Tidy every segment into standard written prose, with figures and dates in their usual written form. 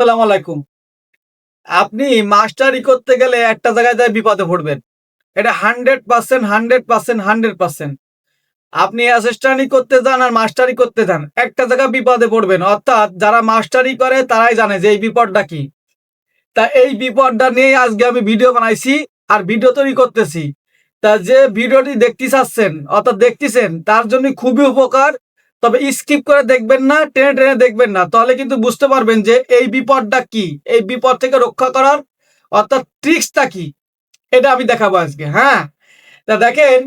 আসসালামু আলাইকুম। আপনি মাস্টারি করতে গেলে একটা জায়গায় যেয়ে বিপদে পড়বেন। এটা 100% 100% 100%। আপনি অ্যাসিস্ট্যান্টই করতে যান আর মাস্টারি করতে যান। একটা জায়গায় বিপদে পড়বেন। অর্থাৎ যারা মাস্টারি করে তারাই জানে যে এই বিপদটা কি। তা এই বিপদটা নিয়েই আজকে আমি ভিডিও বানাইছি আর ভিডিও তৈরি করতেছি। তা যে ভিডিওটি দেখতে চাচ্ছেন অর্থাৎ দেখতেছেন তার জন্য খুবই উপকার। তবে স্কিপ করে দেখবেন না, টেনে, টেনে দেখবেন না। তাহলে কিন্তু বুঝতে পারবেন যে এই বিপদটা কি? এই বিপদ থেকে রক্ষা করার অর্থাৎ ট্রিক্সটা কি? এটা আমি দেখাবো আজকে, হ্যাঁ? তা দেখেন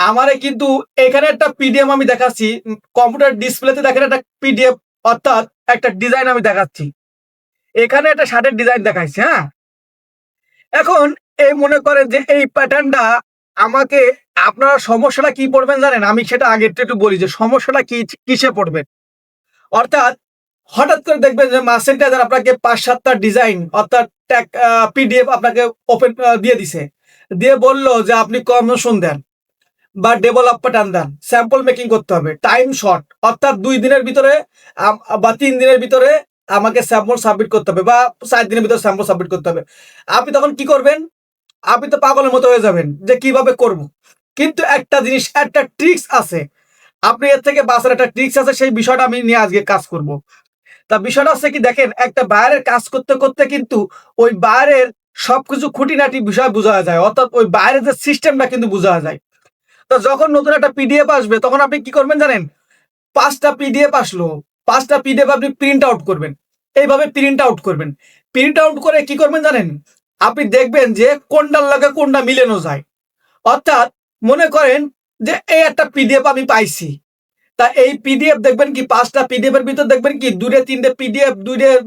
আমারে কিন্তু এখানে একটা পিডিএফ আমি দেখাচ্ছি। কম্পিউটার ডিসপ্লেতে দেখেন একটা পিডিএফ অর্থাৎ একটা ডিজাইন আমি দেখাচ্ছি। এখানে একটা শার্টের ডিজাইন দেখাইছি, হ্যাঁ? এখন এই মনে করেন যে এই প্যাটার্নটা আমাকে আপনারা সমস্যাটা কি পড়বেন জানেন? আমি সেটা আগে একটু বলি যে সমস্যাটা কি কিসে পড়বেন? অর্থাৎ হঠাৎ করে দেখবেন যে মার্চেন্টাইজার আপনাকে ৫-৭ টা ডিজাইন অর্থাৎ ট্যাগ পিডিএফ আপনাকে ওপেন দিয়ে দিছে। দিয়ে বলল যে আপনি কমিশন দেন বা ডেভেলপ প্যাটার্ন দেন। স্যাম্পল মেকিং করতে হবে। টাইম শর্ট অর্থাৎ ২ দিনের ভিতরে বা ৩ দিনের ভিতরে আমাকে স্যাম্পল সাবমিট করতে হবে বা ৪ দিনের ভিতরে স্যাম্পল সাবমিট করতে হবে। আপনি তখন কি করবেন? আপনি তো পাগলের মতো হয়ে যাবেন যে কিভাবে করব। কিন্তু একটা জিনিস একটা ট্রিক্স আছে। আপনি এর থেকে বাঁচার একটা ট্রিক্স আছে সেই বিষয়টা আমি নিয়ে আজকে কাজ করব। তা বিষয়টা হচ্ছে কি দেখেন একটা বায়ারের কাজ করতে, করতে কিন্তু ওই বায়ারের সবকিছু খুঁটিনাটি বিষয় বুঝা যায়। অর্থাৎ ওই বায়ারের যে সিস্টেমটা কিন্তু বুঝা যায়। তো যখন নতুন একটা পিডিএফ আসবে তখন আপনি কি করবেন জানেন? ৫ টা পিডিএফ আসলো। ৫ টা পিডিএফ আপনি প্রিন্ট আউট করবেন। এইভাবে প্রিন্ট আউট করবেন। প্রিন্ট আউট করে কি করবেন জানেন? আপনি দেখবেন যে কোনটার লগে কোনটা মিলানো যায়। অর্থাৎ মনে করেন যে এই একটা পিডিএফ আমি পাইছি। তা এই পিডিএফ দেখবেন কি ৫ টা পিডিএফ এর ভিতর দেখবেন কি ২ টা ৩ টে পিডিএফ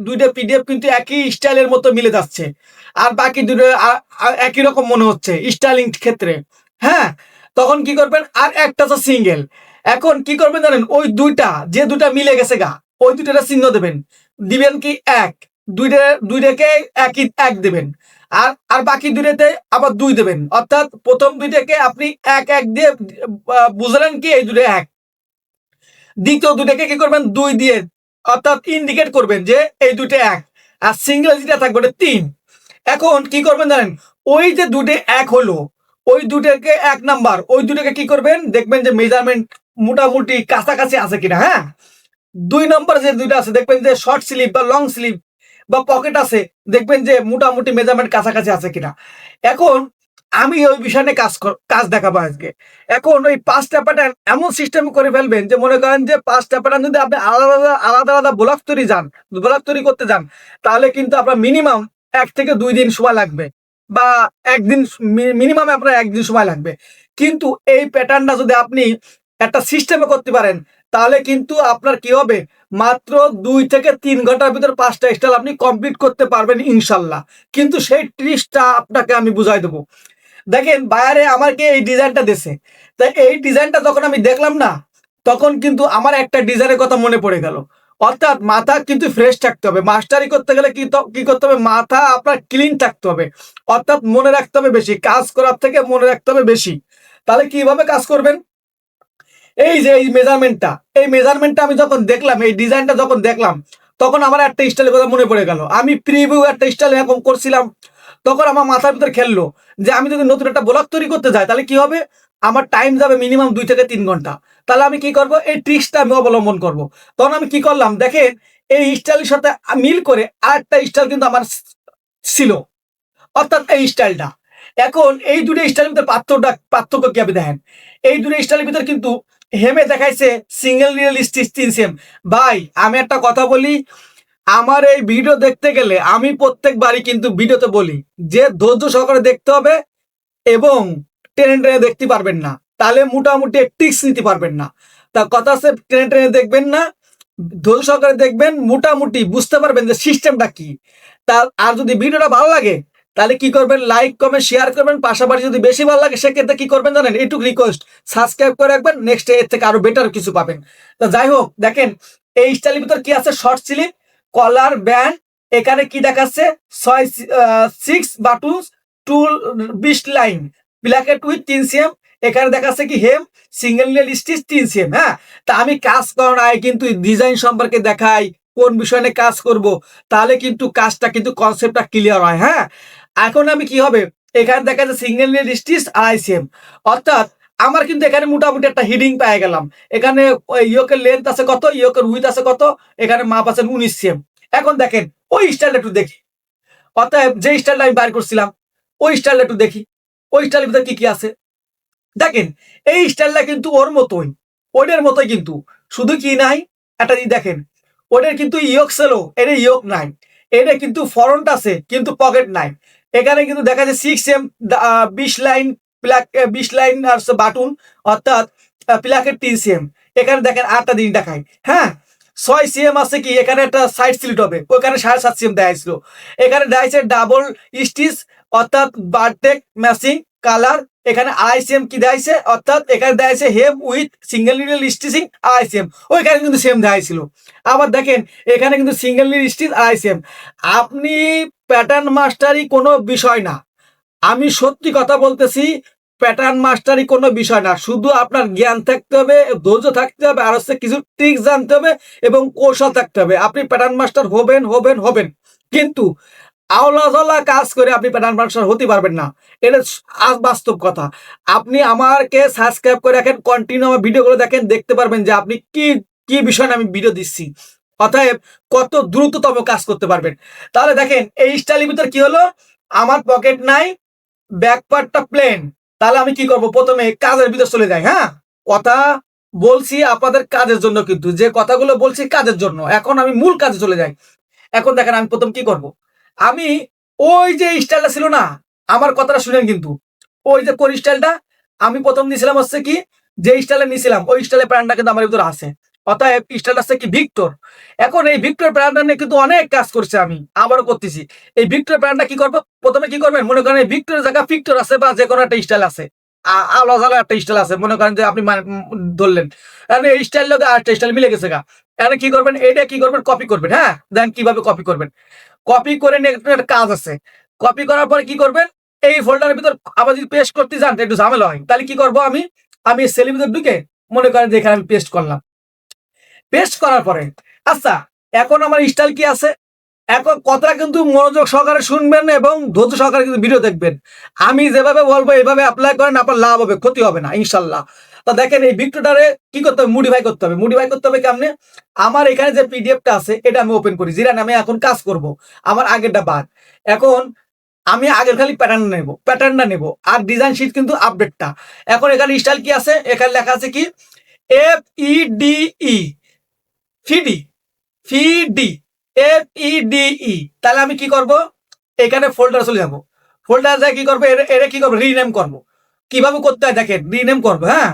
২ টা পিডিএফ কিন্তু একই স্টাইলের মতো মিলে যাচ্ছে। আর বাকি ২ টা একই রকম মনে হচ্ছে স্টাইলিং ক্ষেত্রে। হ্যাঁ? তখন কি করবেন আর একটা তো সিঙ্গেল। এখন কি করবেন জানেন? ওই ২ টা যে ২ টা মিলে গেছে গা, ওই ২ টারে চিহ্ন দেবেন। দিবেন কি ১ ২ টাকে একই ১ দিবেন। আর বাকি ২ টাতে আবার ২ দিবেন। অর্থাৎ ১ম ২ টাকে আপনি ১ দিয়ে বুঝালেন কি এই ২ টা ১। দ্বিতীয় ২ টাকে কি করবেন ২ দিয়ে অর্থাৎ ইন্ডিকেট করবেন যে এই ২ টা ১ আর সিঙ্গেল যেটা থাকবে ওটা ৩। এখন কি করবেন জানেন? ওই যে ২ টা ১ হলো, ওই ২ টাকে ১ নাম্বার, ওই ২ টাকে কি করবেন? দেখবেন যে মেজারমেন্ট মোটামুটি কাছাকাছি আছে কিনা, হ্যাঁ? ২ নম্বর যে ২ টা আছে দেখবেন যে শর্ট স্লিপ বা লং স্লিপ বা পকেট আছে, দেখবেন যে মোটামুটি মেজারমেন্ট কাছাকাছি আছে কিনা। এখন আমি ওই বিষয় নিয়ে কাজ দেখাবো আজকে। এখন ওই ৫ টা প্যাটার্ন এমন সিস্টেম করে ফেলবেন যে মনে করেন যে ৫ টা প্যাটার্ন যদি আপনি আলাদা ব্লক তৈরি করতে যান, তাহলে কিন্তু আপনার মিনিমাম ১ থেকে ২ দিন সময় লাগবে বা ১ দিন মিনিমাম আপনার ১ দিন সময় লাগবে। কিন্তু এই প্যাটার্নটা যদি আপনি একটা সিস্টেমে করতে পারেন, তাহলে কিন্তু আপনার কি হবে? মাত্র ২ থেকে ৩ ঘন্টার ভিতর ৫ টা স্টাইল আপনি কমপ্লিট করতে পারবেন ইনশাল্লাহ। কিন্তু সেই ট্রিক্সটা আপনাকে আমি বুঝাই দেব। দেখেন বায়ারে আমাকে এই ডিজাইনটা দিছে। তা এই ডিজাইনটা যখন আমি দেখলাম না, তখন কিন্তু আমার একটা ডিজাইনের কথা মনে পড়ে গেল। অর্থাৎ মাথা কিন্তু ফ্রেশ থাকতে হবে। মাস্টারি করতে গেলে কি করতে হবে? মাথা আপনার ক্লিন থাকতে হবে। অর্থাৎ মনে রাখতে হবে বেশি। কাজ করার থেকে মনে রাখতে হবে বেশি। তাহলে কিভাবে কাজ করবেন? এই যে এই মেজারমেন্টটা, এই মেজারমেন্টটা আমি যখন দেখলাম, এই ডিজাইনটা যখন দেখলাম, তখন আমার একটা স্টাইলের কথা মনে পড়ে গেল। আমি প্রিভিউ একটা স্টাইল এরকম করছিলাম। তখন আমার মাথার ভিতর খেললো যে আমি যদি নতুন একটা ব্লগ তৈরি করতে যাই তাহলে কি হবে? আমার টাইম যাবে মিনিমাম ২ থেকে ৩ ঘন্টা। তাহলে আমি কি করব? এই ট্রিক্সটা আমি অবলম্বন করব। তখন আমি কি করলাম? দেখেন এই স্টাইলের সাথে মিল করে আরেকটা স্টাইল কিন্তু আমার ছিল। অর্থাৎ এই স্টাইলটা। এখন এই ২ টা স্টাইলের ভিতরে পার্থক্য কি আপনি দেখেন। এই ২ টা স্টাইলের ভিতরে কিন্তু হেমে দেখাইছে সিঙ্গেল রিয়েল স্টিচ ৩ সেম। ভাই আমি একটা কথা বলি, আমার এই ভিডিও দেখতে গেলে আমি প্রত্যেকবারই কিন্তু ভিডিওতে বলি যে ধৈর্য সহকারে দেখতে হবে এবং টেনে, টেনে দেখতে পারবেন না। তাহলে মোটামুটি ট্রিক্স নিতে পারবেন না। তা কথা আছে টেনে, টেনে দেখবেন না, ধৈর্য সহকারে দেখবেন মোটামুটি বুঝতে পারবেন যে সিস্টেমটা কি। তা আর যদি ভিডিওটা ভালো লাগে তাহলে কি করবেন? লাইক, কমেন্ট, শেয়ার করবেন। পাশাপাশি যদি বেশি ভালো লাগে সেক্ষেত্রে কি করবেন জানেন? এইটুকু রিকোয়েস্ট সাবস্ক্রাইব করে রাখবেন। নেক্সট এর থেকে আরো বেটার কিছু পাবেন। তো যাই হোক দেখেন এই স্টাইলের ভিতর কি আছে? শর্ট স্লিভ, কলার, ব্যান্ড। এখানে কি দেখাচ্ছে? 6 বাটুনস, টুল ২০ লাইন, ব্ল্যাকেট উইথ ৩ সিএম। এখানে দেখাচ্ছে কি হেম, সিঙ্গেল নীল স্টিচ ৩ সিএম, হ্যাঁ? তা আমি কাজ করার আগে কিন্তু ডিজাইন সম্পর্কে দেখাই, কোন বিষয় নিয়ে কাজ করব, তাহলে কিন্তু কাজটা কিন্তু কনসেপ্টটা ক্লিয়ার হয়। হ্যাঁ, এখন আমি কি হবে, এখানে দেখা যাচ্ছে সিঙ্গেল নীল স্টিচ আর আইসিএম, অর্থাৎ আমার কিন্তু এখানে মোটামুটি একটা হিডিং পেয়ে গেলাম। এখানে ইয়োকের লেন্থ আছে কত, ইয়োকের উইথ আছে কত, এখানে মাপ আছে 19 সিএম। এখন দেখেন ওই স্টাইলটা একটু দেখি, অতএব যে স্টাইলটা আমি বাইর করছিলাম ওই স্টাইলটা একটু দেখি, ওই স্টাইলের ভিতরে কি কি আছে দেখেন। এই স্টাইলটা কিন্তু ওর মতোই, ওদের মতোই কিন্তু, শুধু কি নাই, একটা জিনিস দেখেন, ওদের কিন্তু ইয়োক ছিল, এর ইয়োক নাই, এটা কিন্তু ফ্রন্ট আছে কিন্তু পকেট নাই। এখানে কিন্তু দেখা যায় 6 এম 20 লাইন প্লাক, 20 লাইন আর বাটুন, অর্থাৎ প্লাকের 3 সিএম। এখানে দেখেন আটটা দিন দেখায়। হ্যাঁ, 6 সিএম আছে কি, এখানে একটা সাইড স্লিট হবে, ওখানে 7.5 সিএম দেওয়া ছিল। এখানে দেখাইছে ডাবল স্টিচ, অর্থাৎ বারটেক ম্যাচিং কালার। এখানে আইসিএম কি দেখাইছে, অর্থাৎ এখানে দেখাইছে hem with single needle stitching ICM, ওইখানে কিন্তু সেম দেখাইছিল। আবার দেখেন এখানে কিন্তু সিঙ্গেল নিডল স্টিচ আইসিএম। আপনি প্যাটার্ন মাস্টারই কোনো বিষয় না, আমি সত্যি কথা বলতেছি, প্যাটার্ন মাস্টারই কোনো বিষয় না, শুধু আপনার জ্ঞান থাকতে হবে, ধৈর্য থাকতে হবে, আর হচ্ছে কিছু ট্রিক্স জানতে হবে এবং কৌশল থাকতে হবে। আপনি প্যাটার্ন মাস্টার হবেন হবেন হবেন, কিন্তু আওলাজলা কাজ করে আপনি প্যাটার্ন মাস্টার হতে পারবেন না। এটা বাস্তব কথা। আপনি আমাকে সাবস্ক্রাইব করে রাখেন, কন্টিনিউ আমার ভিডিওগুলো দেখেন, দেখতে পারবেন যে আপনি কি কি বিষয় নিয়ে আমি ভিডিও দিচ্ছি, অতএব কত দ্রুততম কাজ করতে পারবেন। তাহলে দেখেন এই স্টাইলের ভিতর কি হলো, আমার পকেট নাই, ব্যাক পার্টটা প্লেন। তাহলে আমি কি করব, প্রথমে কাজের ভিতর চলে যাই। হ্যাঁ, কথা বলছি আপনাদের কাজের জন্য, কিন্তু যে কথাগুলো বলছি কাজের জন্য, এখন আমি মূল কাজে চলে যাই। এখন দেখেন আমি প্রথম কি করব, আমি ওই যে স্টাইলটা ছিল না, আমার কথাটা শুনেন কিন্তু, ওই যে কোন স্টাইলটা আমি প্রথম নিয়েছিলাম হচ্ছে কি, যে স্টাইলে নিয়েছিলাম ওই স্টাইলের প্যান্টটা কিন্তু আমার ভিতরে আছে, অতএব স্টাইলটা হচ্ছে কি ভিক্টর। এখন এই ভিক্টর প্যান্টটা নিয়ে কিন্তু অনেক কাজ করছে, আমি আবারও করতেছি। এই ভিক্টর প্যান্টটা কি করবো, প্রথমে কি করবেন, মনে করেন ভিক্টরের জায়গা ফিক্টর আছে বা যে কোনো একটা স্টাইল আছে, আলাদা একটা স্টাইল আছে, মনে করেন যে আপনি ধরলেন, এই স্টাইল লোক আর একটা স্টাইল মিলে গেছে গা। এখন কি করবেন, এটা কি করবেন, কপি করবেন। হ্যাঁ, দেন কিভাবে কপি করবেন, কপি করে নিয়ে একটা কাজ আছে। কপি করার পরে কি করবেন, এই ফোল্ডারের ভিতর আবার যদি পেস্ট করতে যান একটু ঝামেলা হয়, তাহলে কি করবো, আমি সেলের ভিতর ঢুকে মনে করেন যে এখানে আমি পেস্ট করলাম। পেস্ট করার পরে আচ্ছা, এখন আমার স্টাইল কি আছে, এখন কথাটা কিন্তু মনোযোগ সহকারে শুনবেন এবং ধৈর্য সহকারে কিন্তু ভিডিও দেখবেন। আমি যেভাবে বলবো এইভাবে অ্যাপ্লাই করেন, আপনার লাভ হবে, ক্ষতি হবে না ইনশাল্লাহ। তো দেখেন এই ভিক্টোটারে কি করতে হবে, মডিফাই করতে হবে। মডিফাই করতে হবে কেমনে, আমার এখানে যে পিডিএফটা আছে এটা আমি ওপেন করি, যেটা আমি এখন কাজ করব, আমার আগেরটা বাদ। এখন আমি আগের খালি প্যাটার্নটা নেব, আর ডিজাইন শিট কিন্তু আপডেটটা। এখন এখানে স্টাইল কি আছে, এখানে লেখা আছে কি FEDE, ফিডি, ফিডি, FEDE। তাহলে আমি কি করব, এখানে ফোল্ডার চলে যাব, ফোল্ডার যায় কি করবো, এর কি করবো, রিনেম করব। কিভাবে করতে হয় দেখেন, রিনেম করবো। হ্যাঁ,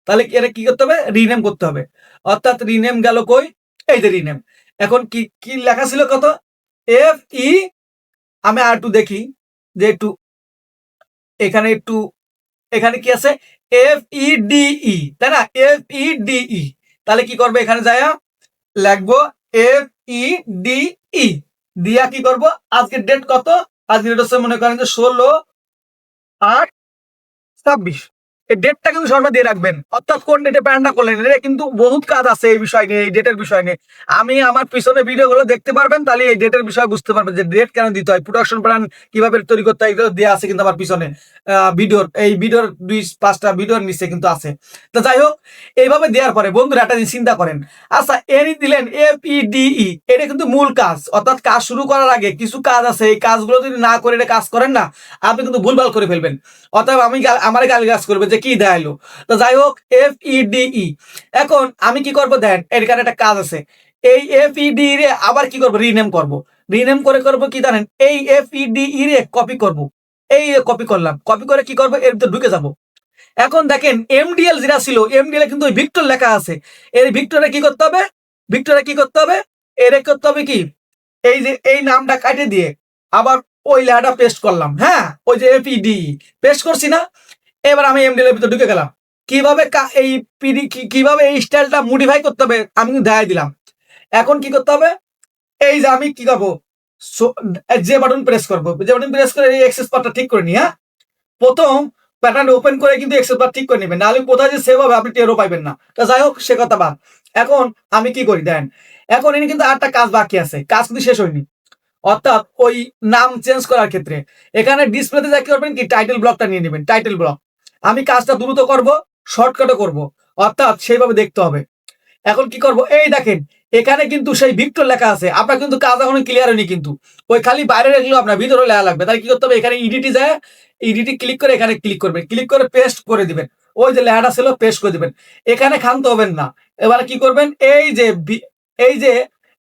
তাহলে এর কি করতে হবে, রিনেম করতে হবে, অর্থাৎ রিনেম গেল কই, এই যে রিনেম। এখন কি কি লেখা ছিল কত, FE, আমি আর একটু দেখি যে একটু, এখানে একটু, এখানে কি আছে, FEDE, তাই না, FEDE। তাহলে কি করবে, এখানে যায় লিখবো FEDE, দিয়া কি করব, আজকের ডেট কত, আজকের ডেট হচ্ছে মনে করেন যে 16/8/26। এই ডেটটা কিন্তু সর্বদা দিয়ে রাখবেন, অর্থাৎ কোন ডেটে প্যান্টটা করলেন। এটা কিন্তু বহুত কাজ আছে এই বিষয় নিয়ে, এই ডেটের বিষয় নিয়ে। আমি আমার পিছনে ভিডিওগুলো দেখতে পারবেন, তাহলে এই ডেটের বিষয় বুঝতে পারবেন যে ডেট কেন দিতে হয়, প্রোডাকশন প্ল্যান কিভাবে তৈরি করতে হয়, এগুলো দেওয়া আছে কিন্তু আমার পিছনে ভিডিওর, এই ভিডিওর 2-5টা ভিডিওর নিচে কিন্তু আছে। তো যাই হোক, এইভাবে দেওয়ার পরে বন্ধুরা একটা জিনিস চিন্তা করেন, আচ্ছা এনি দিলেন FEDE, এটা কিন্তু মূল কাজ, অর্থাৎ কাজ শুরু করার আগে কিছু কাজ আছে, এই কাজগুলো যদি না করে এটা কাজ করেন না, আপনি কিন্তু ভুলভাল করে ফেলবেন। অতএব আমার গালি গাছ করবে যে কি দেখাইলো। তো যাই হোক, FEDE। এখন আমি কি করব, দেন এখানে একটা কাজ আছে, এই FEDE রে আবার কি করব, রিনেম করব। রিনেম করে করব কি জানেন, এই FEDE রে কপি করব। এই কপি করলাম, কপি করে কি করব, এর ভিতর ঢুকে যাব। এখন দেখেন MDL যেটা ছিল, MDL এ কিন্তু ওই ভিক্টর লেখা আছে। এই ভিক্টরে কি করতে হবে, ভিক্টরে কি করতে হবে, এর করতে হবে কি, এই যে এই নামটা কাটে দিয়ে আবার ওই লেখাটা পেস্ট করলাম। হ্যাঁ, ওই যে FEDE পেস্ট করছি না, এবার আমি MDL এর ভিতর ঢুকে গেলাম। কিভাবে এই কিভাবে এই স্টাইলটা মডিফাই করতে হবে আমি কিন্তু দেখাই দিলাম। এখন কি করতে হবে, এই যে আমি কি করবো, যে বাটন প্রেস করবো, যে বাটন প্রেস করে এই এক্সেস পাথটা ঠিক করে নিই। হ্যাঁ, প্রথম প্যাটার্ন ওপেন করে কিন্তু এক্সেস বার ঠিক করে নেবেন, নাহলে কোথায় যে সেভ হবে আপনি টেরও পাইবেন না। তো যাই হোক, সে কথা বাদ। এখন আমি কি করি দেন, এখন এনে কিন্তু আরেকটা কাজ বাকি আছে, কাজ কিন্তু শেষ হয়নি। অর্থাৎ ওই নাম চেঞ্জ করার ক্ষেত্রে এখানে ডিসপ্লেতে যা কি করবেন কি টাইটেল ব্লকটা নিয়ে নেবেন, টাইটেল ব্লক। আমি কাজটা দ্রুত করব, শর্টকাটে করব, অর্থাৎ সেইভাবে দেখতে হবে। এখন কি করব, এই দেখেন এখানে কিন্তু সেই ভিক্টর লেখা আছে, আপনার কিন্তু কাজ এখন ক্লিয়ার হয়নি, কিন্তু ওই খালি বাইরে রাখলেও আপনার ভিতরে লেখা লাগবে। তাই কি করতে হবে, এখানে ইডিটি যায়, ইডিটি ক্লিক করে এখানে ক্লিক করবেন, ক্লিক করে পেস্ট করে দিবেন। ওই যে লেখাটা ছিল পেস্ট করে দিবেন, এখানে ক্ষান্ত হবেন না। এবার কি করবেন, এই যে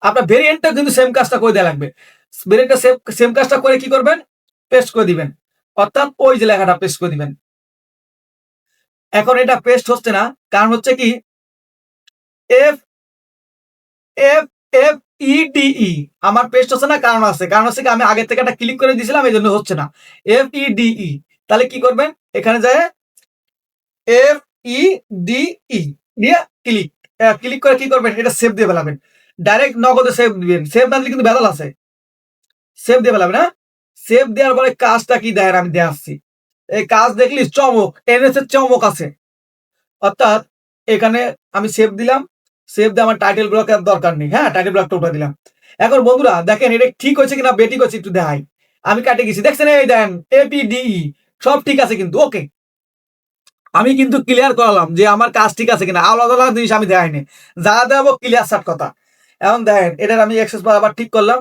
আপনার ভেরিয়েন্টটা কিন্তু সেম কাজটা করে দেওয়া লাগবে। ভেরিয়েন্টটা সেম কাজটা করে কি করবেন, পেস্ট করে দিবেন, অর্থাৎ ওই যে লেখাটা পেস্ট করে দিবেন। এখন এটা পেস্ট হচ্ছে না, কারণ হচ্ছে কি এফ এফ এফ ইডিই আমার পেস্ট হচ্ছে না, কারণ আছে, কারণ হচ্ছে কি আমি আগে থেকে একটা ক্লিক করে দিয়েছিলাম, এই জন্য হচ্ছে না। FEDE, তাহলে কি করবেন, এখানে যায় FEDE দিয়ে ক্লিক, ক্লিক করে কি করবেন, এটা সেভ দিয়ে ফেলাবেন। ডাইরেক্ট নগদে সেভ দিবেন, সেভ না দিলে কিন্তু বেদাল আছে। সেভ দিয়ে ফেলাবেন, হ্যাঁ। সেভ দেওয়ার পরে কাজটা কি দেয় আমি দিয়ে আসছি। এই কাজ দেখলি চমক, এনএস এর চমক আছে। অর্থাৎ এখানে আমি সেভ দিলাম, সেভ দিয়ে আমার টাইটেল ব্লকের দরকার নেই, হ্যাঁ, টাইটেল ব্লকটা উঠে দিলাম। এখন বন্ধুরা দেখেন এটা ঠিক হয়েছে কিনা, বেঠিক হচ্ছে একটু দেখাই। আমি কাটে গেছি, দেখছেন, এই দেন APDE সব ঠিক আছে কিন্তু, ওকে। আমি কিন্তু ক্লিয়ার করালাম যে আমার কাজ ঠিক আছে কিনা, আলাদা আলাদা জিনিস আমি দেখাইনি, যা দেবো ক্লিয়ার সাট কথা। এখন দেখেন এটার আমি অ্যাক্সেস বার আবার ঠিক করলাম।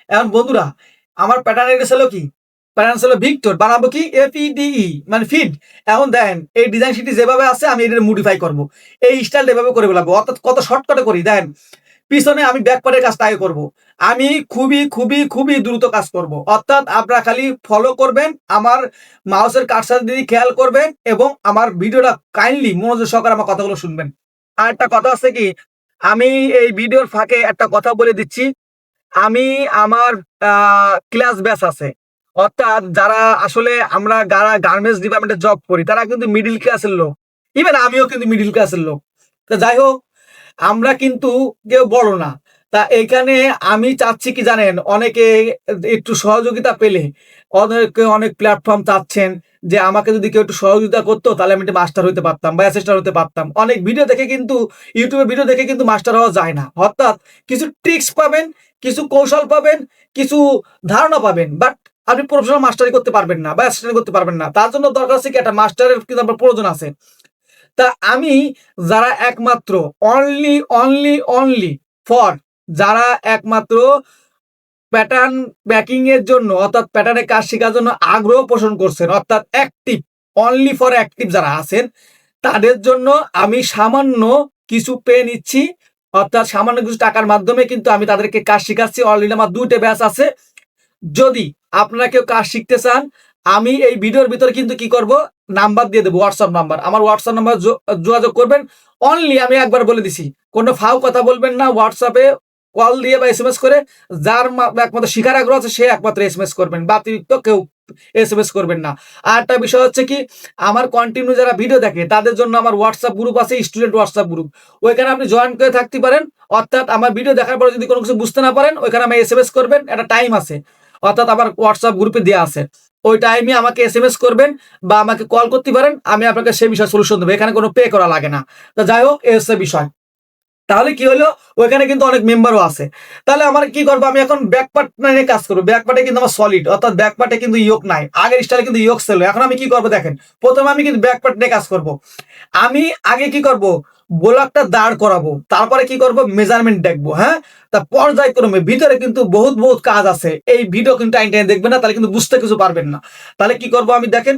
এখন বন্ধুরা আমার প্যাটার্ন এটা ছিল কি, প্যাটার্ন ছিল ভিক্টর, বানাবো কি FEDE মানে ফিড। এখন দেখেন এই ডিজাইন শিটটি যেভাবে আছে আমি এটা মডিফাই করব, এই স্টাইল এভাবে করে বলাবো, অর্থাৎ কত শর্টকাটে করি দেখেন। পিছনে আমি ব্যাক পার্টের কাজটা আগে করবো, আমি খুবই খুবই খুবই দ্রুত কাজ করব। অর্থাৎ আপনারা খালি ফলো করবেন, আমার মাউসের কার্সার দিয়ে খেয়াল করবেন এবং আমার ভিডিওটা কাইন্ডলি মনোযোগ সহকারে আমার কথাগুলো শুনবেন। আর একটা কথা আছে কি, আমি এই ভিডিওর ফাঁকে একটা কথা বলে দিচ্ছি, আমি আমার ক্লাস ব্যাচ আছে, অর্থাৎ যারা আসলে আমরা যারা গার্মেন্টস ডিপার্টমেন্টে জব করি তারা কিন্তু মিডিল ক্লাসের লোক, ইভেন আমিও কিন্তু মিডিল ক্লাসের লোক। তো যাই হোক, আমরা কিন্তু কেউ বড় না। তা এখানে আমি চাচ্ছি কি জানেন, অনেকে একটু সহযোগিতা পেলে, অনেকে অনেক প্ল্যাটফর্ম চাচ্ছেন যে আমাকে যদি কেউ একটু সহযোগিতা করতো তাহলে আমি একটু মাস্টার হতে পারতাম বা অ্যাসিস্ট্যান্ট হতে পারতাম। অনেক ভিডিও দেখে কিন্তু, ইউটিউবে ভিডিও দেখে কিন্তু মাস্টার হওয়া যায় না। অর্থাৎ কিছু ট্রিক্স পাবেন, কিছু কৌশল পাবেন, কিছু ধারণা পাবেন, বাট আপনি প্রফেশনাল মাস্টারি করতে পারবেন না বা অ্যাসিস্ট্যান্ট করতে পারবেন না। তার জন্য দরকার আছে কি একটা মাস্টারের কিন্তু আপনার প্রয়োজন আছে। তা আমি যারা একমাত্র অনলি অনলি অনলি ফর যারা একমাত্র প্যাটার্ন ব্যাকিং এর জন্য, অর্থাৎ প্যাটার্নের কাজ শেখার জন্য আগ্রহ পোষণ করছেন, অর্থাৎ অ্যাক্টিভ, অনলি ফর অ্যাক্টিভ যারা আছেন তাদের জন্য আমি সামান্য কিছু পে নিচ্ছি, অর্থাৎ সামান্য কিছু টাকার মাধ্যমে কিন্তু আমি তাদেরকে কাজ শেখাচ্ছি। অলরেডি আমার 2টে ব্যাচ আছে। যদি আপনারা কেউ কাজ শিখতে চান, আমি এই ভিডিওর ভিতরে কিন্তু কি করব, নাম্বার দিয়ে দেবো, হোয়াটসঅ্যাপ নাম্বার, আমার হোয়াটসঅ্যাপ নাম্বার যোগাযোগ করবেন। অনলি আমি একবার বলে দিছি, কোনো ফাও কথা বলবেন না, হোয়াটসঅ্যাপে কল দিয়ে বা SMS করে, যার একমাত্র শিখার আগ্রহ আছে সে একমাত্র SMS করবেন, বা অতিরিক্ত কেউ SMS করবেন না। আর একটা বিষয় হচ্ছে কি, আমার কন্টিনিউ যারা ভিডিও দেখে তাদের জন্য আমার হোয়াটসঅ্যাপ গ্রুপ আছে, স্টুডেন্ট হোয়াটসঅ্যাপ গ্রুপ, ওইখানে আপনি জয়েন করে থাকতে পারেন। অর্থাৎ আমার ভিডিও দেখার পরে যদি কোনো কিছু বুঝতে না পারেন, ওইখানে আমি SMS করবেন, একটা টাইম আছে, অর্থাৎ আমার হোয়াটসঅ্যাপ গ্রুপে দেওয়া আছে, ওই টাইমে আমাকে SMS করবেন বা আমাকে কল করতে পারেন, আমি আপনাকে সেই বিষয়ে সলিউশন দেবো, এখানে কোনো পে করা লাগে না। তো যাই হোক, এই হচ্ছে বিষয়। তাহলে কি হলো, ওইখানে কিন্তু অনেক মেম্বারও আছে। তাহলে আমার কি করবো, আমি এখন ব্যাক পার্ট নিয়ে কাজ করবো। ব্যাক পার্টে কিন্তু আমার সলিড, অর্থাৎ ব্যাক পার্টে কিন্তু ইয়োক নাই, আগের স্টাইলে কিন্তু ইয়োক ছিল। এখন আমি কি করবো দেখেন, প্রথমে আমি কিন্তু ব্যাক পার্ট নিয়ে কাজ করব। আমি আগে কি করব, ব্লকটা দাঁড় করাবো, তারপরে কি করব, মেজারমেন্ট দেখবো, হ্যাঁ। তা পর্যায়ক্রমে ভিতরে কিন্তু বহুত বহুত কাজ আছে, এই ভিডিও কিন্তু টাইম দেখবেন না, তাহলে কিন্তু বুঝতে কিছু পারবেন না। তাহলে কি করব, আমি দেখেন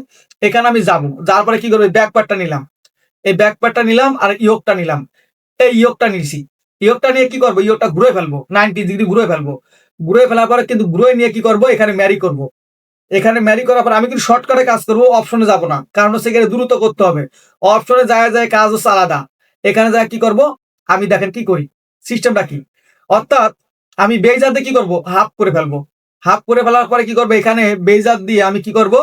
এখানে আমি যাবো, যার পরে কি করবো, ব্যাক পার্টটা নিলাম, এই ব্যাক পার্টটা নিলাম আর ইয়োকটা নিলাম, এই ইয়োগটা নিয়েছি। ইয়োগটা নিয়ে কি করবো, ইয়োগটা ঘুরে ফেলবো, 90 ডিগ্রি ঘুরে ফেলবো। ঘুরে ফেলার পরে কিন্তু ঘুরে নিয়ে কি করবো, এখানে ম্যারি করব। এখানে ম্যারি করার পর আমি কিন্তু শর্টকাটে কাজ করবো, অপশনে যাব না, কারণ হচ্ছে এখানে দ্রুত করতে হবে। অপশনে যায় যায় কাজ হচ্ছে আলাদা। এখানে যায় কি করব, আমি দেখেন কি করি, সিস্টেমটা কি, অর্থাৎ আমি বেইজার দিয়ে কি করব, হাফ করে ফেলবো। হাফ করে ফেলার পরে কি করবো, এখানে বেইজার দিয়ে আমি কি করব,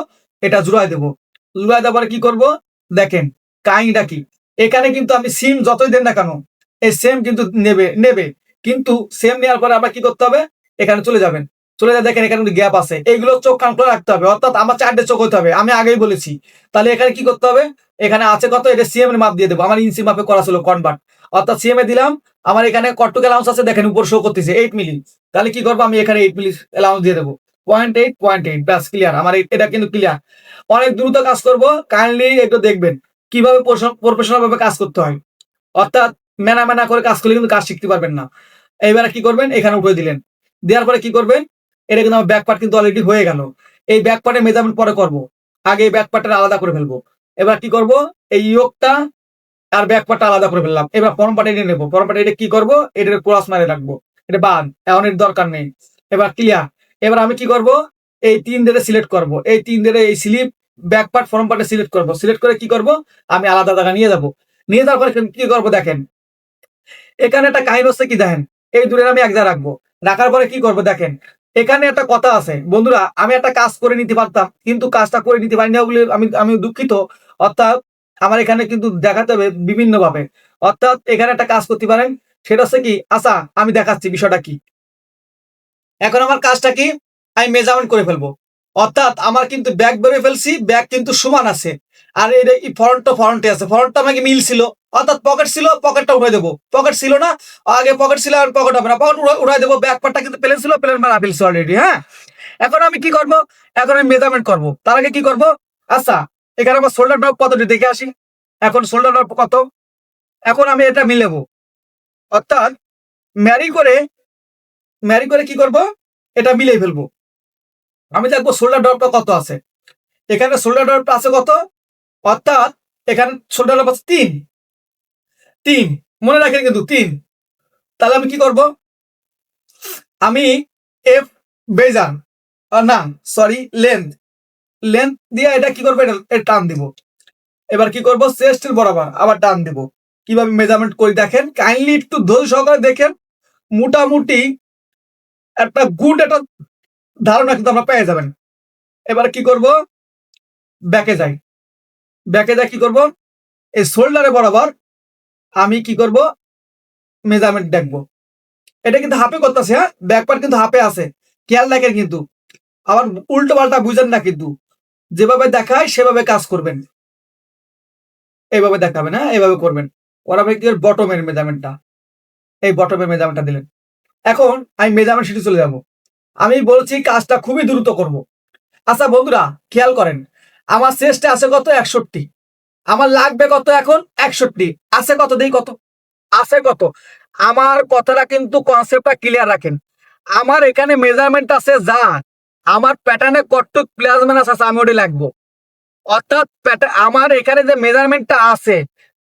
এটা জুড়াই দেবো। জুড়াই দেওয়ার পরে কি করব, দেখেন কাহিনীটা কি, এখানে কিন্তু আমি সিম যতই দেন না কেন এই সেম কিন্তু নেবে নেবে, কিন্তু সেম নেওয়ার পরে আবার কি করতে হবে, এখানে চলে যাবেন। চলে যায়, দেখেন এখানে কিন্তু গ্যাপ আছে, এইগুলো চোখ কান করে রাখতে হবে, অর্থাৎ আমার 4টে চোখ হতে হবে, আমি আগেই বলেছি। তাহলে এখানে কি করতে হবে, এখানে আছে কত, এটা সিএম এর মাপ দিয়ে দেবো, আমার ইঞ্চি মাপে করা ছিল কনভার্ট, অর্থাৎ সিএম এ দিলাম, আমার এখানে কটটুক অ্যালাউন্স আছে দেখেন উপর শো করতেছে 8 মিলি। তাহলে কি করবো আমি এখানে 8 মিলি অ্যালাউন্স দিয়ে দেবো, 0.8 ব্যাস ক্লিয়ার। আমার এটা কিন্তু ক্লিয়ার। অনেক দ্রুত কাজ করব, কাইন্ডলি একটু দেখবেন কিভাবে প্রফেশনাল ভাবে কাজ করতে হয়। অর্থাৎ মেনা করে কাজ করলে কিন্তু কাজ শিখতে পারবেন না। এইবারে কি করবেন, এখানে উঠে দিলেন, দেওয়ার পরে কি করবেন, এটা কিন্তু আমার ব্যাক পার্ট কিন্তু অলরেডি হয়ে গেল। এই ব্যাক পার্টের মেজারমেন্ট পরে করব, আগে এই ব্যাক পার্টটা আলাদা করে ফেলবো। এবার কি করব, এই ইয়োগটা আর ব্যাক পার্টটা আলাদা করে ফেললাম। এবার ফরম পার্ট এনে নেবো, ফরম পার্ট এটা কি করবো, এটার ক্রস মারে রাখবো, এটা বাদ, এখন এর দরকার নেই। এবার ক্লিয়ার। এবার আমি কি করব, এই 3 ডেটে সিলেক্ট করব, এই 3 ডেটে এই স্লিপ ব্যাক পার্ট ফরম পার্টে সিলেক্ট করব, সিলেক্ট করে কি করব, আমি আলাদা জায়গা নিয়ে যাব। নিয়ে যাওয়ার পরে কি করব দেখেন, এখানে একটা কাহিনী হচ্ছে কি দেখেন, এই দূরে আমি এক জায়গায় রাখবো, রাখার পরে কি করব দেখেন, এখানে একটা কথা আছে বন্ধুরা, আমি একটা কাজ করে নিতে পারতাম কিন্তু কাজটা করে নিতে পারি না বলে আমি দুঃখিত। অর্থাৎ আমার এখানে কিন্তু দেখাতে হবে বিভিন্ন ভাবে। অর্থাৎ এখানে একটা কাজ করতে পারেন, সেটা হচ্ছে কি, আচ্ছা আমি দেখাচ্ছি বিষয়টা কি। এখন আমার কাজটা কি, আমি মেজারমেন্ট করে ফেলবো। অর্থাৎ আমার কিন্তু ব্যাক বেড়ে ফেলছি, ব্যাক কিন্তু সমান আছে, আর এই ফ্রন্টটা ফ্রন্টে আছে, ফ্রন্টটা আমাকে মিল ছিল, অর্থাৎ পকেট ছিল, পকেটটা উঠাই দেবো। পকেট ছিল না, আগে পকেট ছিল আর পকেট হবে না, পকেট উঠাই দেবো। ব্যাক পার্টটা কিন্তু প্লেন ছিল, প্লেন বানা ফেলছি অলরেডি। হ্যাঁ, এখন আমি কি করব, এখন আমি মেজারমেন্ট করব। তার আগে কি করব, আচ্ছা এখানে আমার শোল্ডার ড্রপ কত দেখে আসি। এখন শোল্ডার ড্রপ কত, এখন আমি এটা মিলাবো। অর্থাৎ ম্যারি করে কি করব, এটা মিলিয়ে ফেলবো। আমি দেখবো শোল্ডার ড্রপটা কত আছে, এখানে শোল্ডার ড্রপটা আছে কত, অর্থাৎ এখানে শোল্ডার ড্রপ আছে 3, মনে রাখেন কিন্তু 3। তাহলে আমি কি করব, আমি এফ বেজান না সরি লেন্থ দিয়ে এটা কি করবো, এটা টান দিব। এবার কি করব, চেস্টের বরাবর আবার টান দিব। কিভাবে মেজারমেন্ট করি দেখেন, কাইন্ডলি একটু ধৈর্য সহকারে দেখেন, মোটামুটি একটা গুড একটা ধারণা কিন্তু আমরা পেয়ে যাবেন। এবার কি করব, ব্যাকে যাই, কি করব, এই শোল্ডারে বরাবর আমি কি করব, মেজারমেন্ট দেখবো। এটা কিন্তু হাফে করতেছে, হ্যাঁ ব্যাক পার্ট কিন্তু হাফে আছে, খেয়াল রাখেন কিন্তু, আবার উল্টো পাল্টা বুঝেন না কিন্তু, যেভাবে দেখায় সেভাবে কাজ করবেন, এইভাবে দেখাবেন, হ্যাঁ এইভাবে করবেন। ওরা কি বটমের মেজারমেন্টটা, এই বটমের মেজারমেন্টটা দিলেন। এখন আমি মেজারমেন্ট শিটে চলে যাব। আমি বলছি কাজটা খুবই দ্রুত করব। আচ্ছা বন্ধুরা খেয়াল করেন, আমার চেস্টে আছে কত, 61, আমার লাগবে কত এখন, 61 আছে কত, দেই কত আছে কত। আমার কথাটা কিন্তু কনসেপ্টটা ক্লিয়ার রাখেন, আমার এখানে মেজারমেন্ট আছে যা, আমার প্যাটার্নে কতটুক প্লাস মাইনাস আছে আমি ওটা লাগবো। অর্থাৎ আমার এখানে যে মেজারমেন্টটা আছে,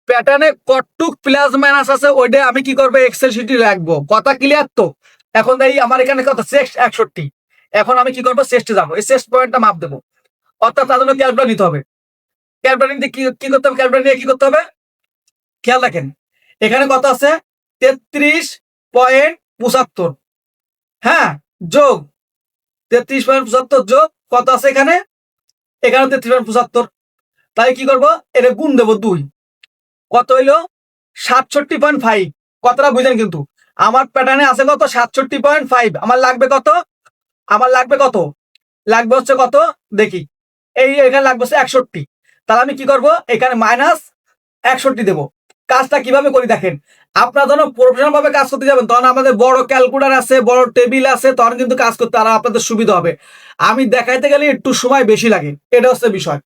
প্যাটার্নে কতটুক প্লাস মাইনাস আছে ওইটা আমি কি করবো, এক্সেল শিটে রাখবো। কথা ক্লিয়ার তো? এখন এই আমার এখানে কত, চেস্ট 61, এখন আমি কি করবো, চেস্টে যাবো, এই চেস্ট পয়েন্টটা মাপ দেবো। অর্থাৎ তার জন্য ক্যালকুলেটর নিতে হবে। ক্যালকুলেটর নিতে কি করতে হবে, ক্যালকুলেটর নিয়ে কি করতে হবে, খেয়াল রাখেন, এখানে কত আছে, 33.75, হ্যাঁ যোগ 33.75 যোগ কত আছে এখানে, এখানে 33.75। তাই কি করবো, এটা গুণ দেবো 2, কত হইলো 67.5। কতটা বুঝেন কিন্তু, আমার প্যাটার্নে আছে কত, 67.5। আমার লাগবে কত, আমার লাগবে কত, লাগবে হচ্ছে কত দেখি, এই এখানে লাগবে হচ্ছে 61। তাহলে আমি কি করব, এখানে মাইনাস 61 দেবো। কাজটা কিভাবে করি দেখেন, আপনারা যখন প্রফেশনাল ভাবে কাজ করতে যাবেন তখন আমাদের বড় ক্যালকুলেটর আছে, বড় টেবিল আছে, তখন কিন্তু কাজ করতে আর আপনাদের সুবিধা হবে। আমি দেখাইতে গেলে একটু সময় বেশি লাগে, এটা হচ্ছে বিষয়।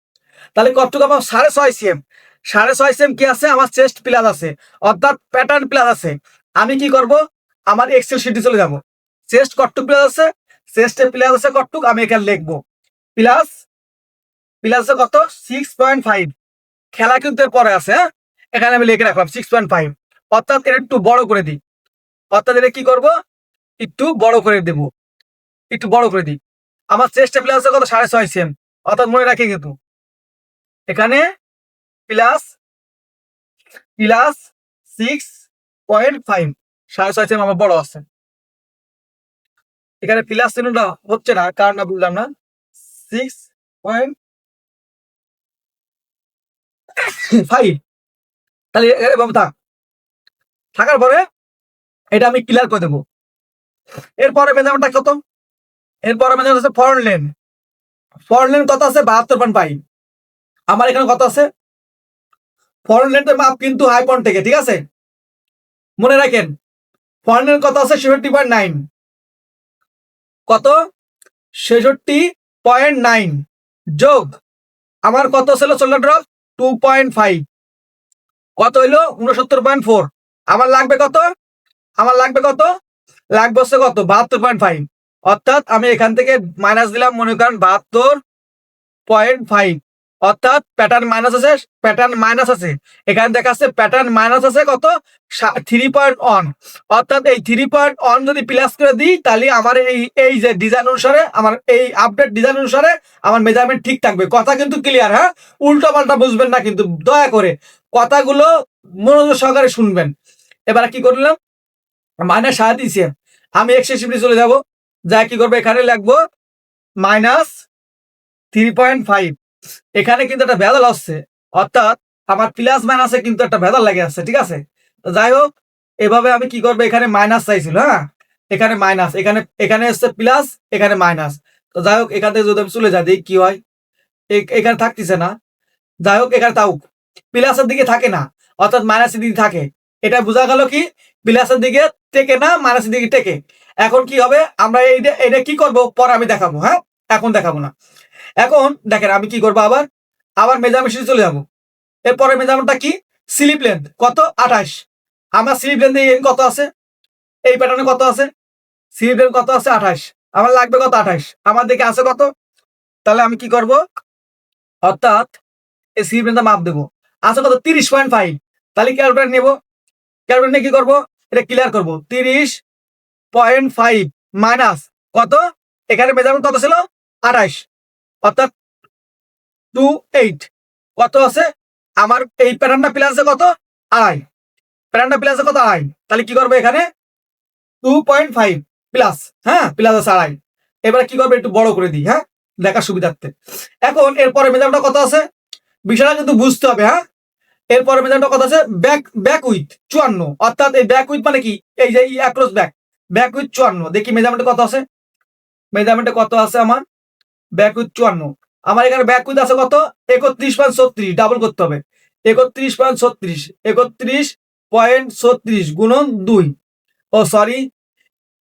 তাহলে কতটুকু আমার 6.5 সিএম, 6.5 সিএম কি আছে, আমার চেস্ট প্লাস আছে, অর্থাৎ প্যাটার্ন প্লাস আছে। আমি কি করব, আমার এক্সেল শিটে চলে যাব, চেস্ট কতটুক প্লাস আছে, চেস্টে প্লাস আছে কতটুক, আমি এখানে লিখবো প্লাস, প্লাসে কত 6.5, খেলা কিন্তু এর পরে আছে, হ্যাঁ এখানে আমি লিখে রাখলাম 6.5। অর্থাৎ এটা একটু বড় করে দিই, অর্থাৎ এটা কি করব, একটু বড় করে দেব, একটু বড় করে দিই। আমার চেস্টে প্লাস আছে কত, 6.5 সিএম, অর্থাৎ মনে রাখি কিন্তু এখানে প্লাস 6.5, 6.5 সিএম আমার বড় আছে। এখানে প্লাস চিহ্নটা হচ্ছে না, কারণ না বুঝলাম না, 6.5, তাহলে এভাবে থাকার পরে এটা আমি ক্লিয়ার করে দেবো। এরপরে মেজারমেন্টটা কত, এরপরে মেজারমেন্ট হচ্ছে ফরেন লেন কত আছে, 72.5। আমার এখানে কত আছে, ফরেন লেনের মাপ কিন্তু হাই পয়েন্ট থেকে, ঠিক আছে, মনে রাখেন ফরেনের কত আছে 66.9, কত 66.9 যোগ আমার কত ছিল সোলার ড্রপ 2.5, কত হইলো 69.4। আমার লাগবে কত, আমার লাগবে কত, লাগবে হচ্ছে কত 72.5। অর্থাৎ আমি এখান থেকে মাইনাস দিলাম, মনে করেন 72.5, অর্থাৎ প্যাটার্ন মাইনাস আছে, প্যাটার্ন মাইনাস আছে, এখানে দেখা যাচ্ছে প্যাটার্ন মাইনাস আছে কত 3.1। অর্থাৎ এই 3.1 যদি প্লাস করে দিই তাহলে আমার এই যে ডিজাইন অনুসারে, আমার এই আপডেট ডিজাইন অনুসারে আমার মেজারমেন্ট ঠিক থাকবে। কথা কিন্তু ক্লিয়ার, হ্যাঁ, উল্টো পাল্টা বুঝবেন না কিন্তু, দয়া করে কথাগুলো মনোযোগ সহকারে শুনবেন। এবার কি করলাম, মাইনাস 7 দিয়েছে, আমি এক্সেসিভলি চলে যাব, যা কি করবো এখানে লাগবো -3.5। এখানে কিন্তু একটা ভেজাল আসছে, অর্থাৎ আমার প্লাস মাইনাসে কিন্তু একটা ভেজাল লাগে আছে, ঠিক আছে। তো যাই হোক, এভাবে আমি কি করবো, এখানে মাইনাস চাইছিল, হ্যাঁ, এখানে মাইনাস, এখানে এখানে হচ্ছে প্লাস, এখানে মাইনাস। তো যাই হোক, এখান থেকে যদি আমি চলে যাই দেখি কি হয়, এখানে থাকতেছে না। যাই হোক, এখানে তাও প্লাসের দিকে থাকে না, অর্থাৎ মাইনাসের দিকে থাকে। এটা বোঝা গেল কি প্লাসের দিকে টেকে না, মাইনাসের দিকে টেকে। এখন কি হবে, আমরা এটা কি করব পরে আমি দেখাবো, হ্যাঁ, এখন দেখাবো না। এখন দেখেন আমি কি করবো, আবার আবার মেজারমেন্টে চলে যাবো। এরপরে মেজারমেন্টটা কি, স্লিপ লেন্থ কত 28। আমার স্লিপ লেন্থ কত আছে, এই প্যাটার্নে কত আছে, স্লিপ লেন্থ কত আছে 28। আমার লাগবে কত 28, আমার দিকে আছে কত, তাহলে আমি কি করব, অর্থাৎ এই স্লিপ লেন্থটা মাপ দেবো, আছে কত 30.5। তাহলে ক্যালকুলেটর নেবো, ক্যালকুলেটর নিয়ে কি করবো, এটা ক্লিয়ার করবো। 30.5 মাইনাস কত, এখানে মেজারমেন্ট কত ছিল 28, অর্থাৎ 28 কত আছে আমার এই প্যাটার্নটা প্লাস আছে কত 2.5, প্যাটার্নটা প্লাস আছে কত 2.5। তাহলে কি করবো এখানে 2.5 প্লাস, হ্যাঁ, প্লাস আছে 2.5। এবারে কি করবো, একটু বড় করে দিই, হ্যাঁ, দেখার সুবিধার্থে। এখন এরপরে মেজারমেন্টটা কত আছে, বিষয়টা কিন্তু বুঝতে হবে, হ্যাঁ। এরপরে মেজারমেন্টটা কত আছে, ব্যাক উইথ 54, অর্থাৎ এই ব্যাক উইথ মানে কি, এই যে অ্যাক্রস ব্যাক উইথ 54। দেখি মেজারমেন্টে কত আছে, মেজারমেন্টে কত আছে আমার ব্যাক উইথ 54। আমার এখানে ব্যাক উইথ আছে কত 31.36, ডাবল করতে হবে 31.36, 31.36 গুণন 2, ও সরি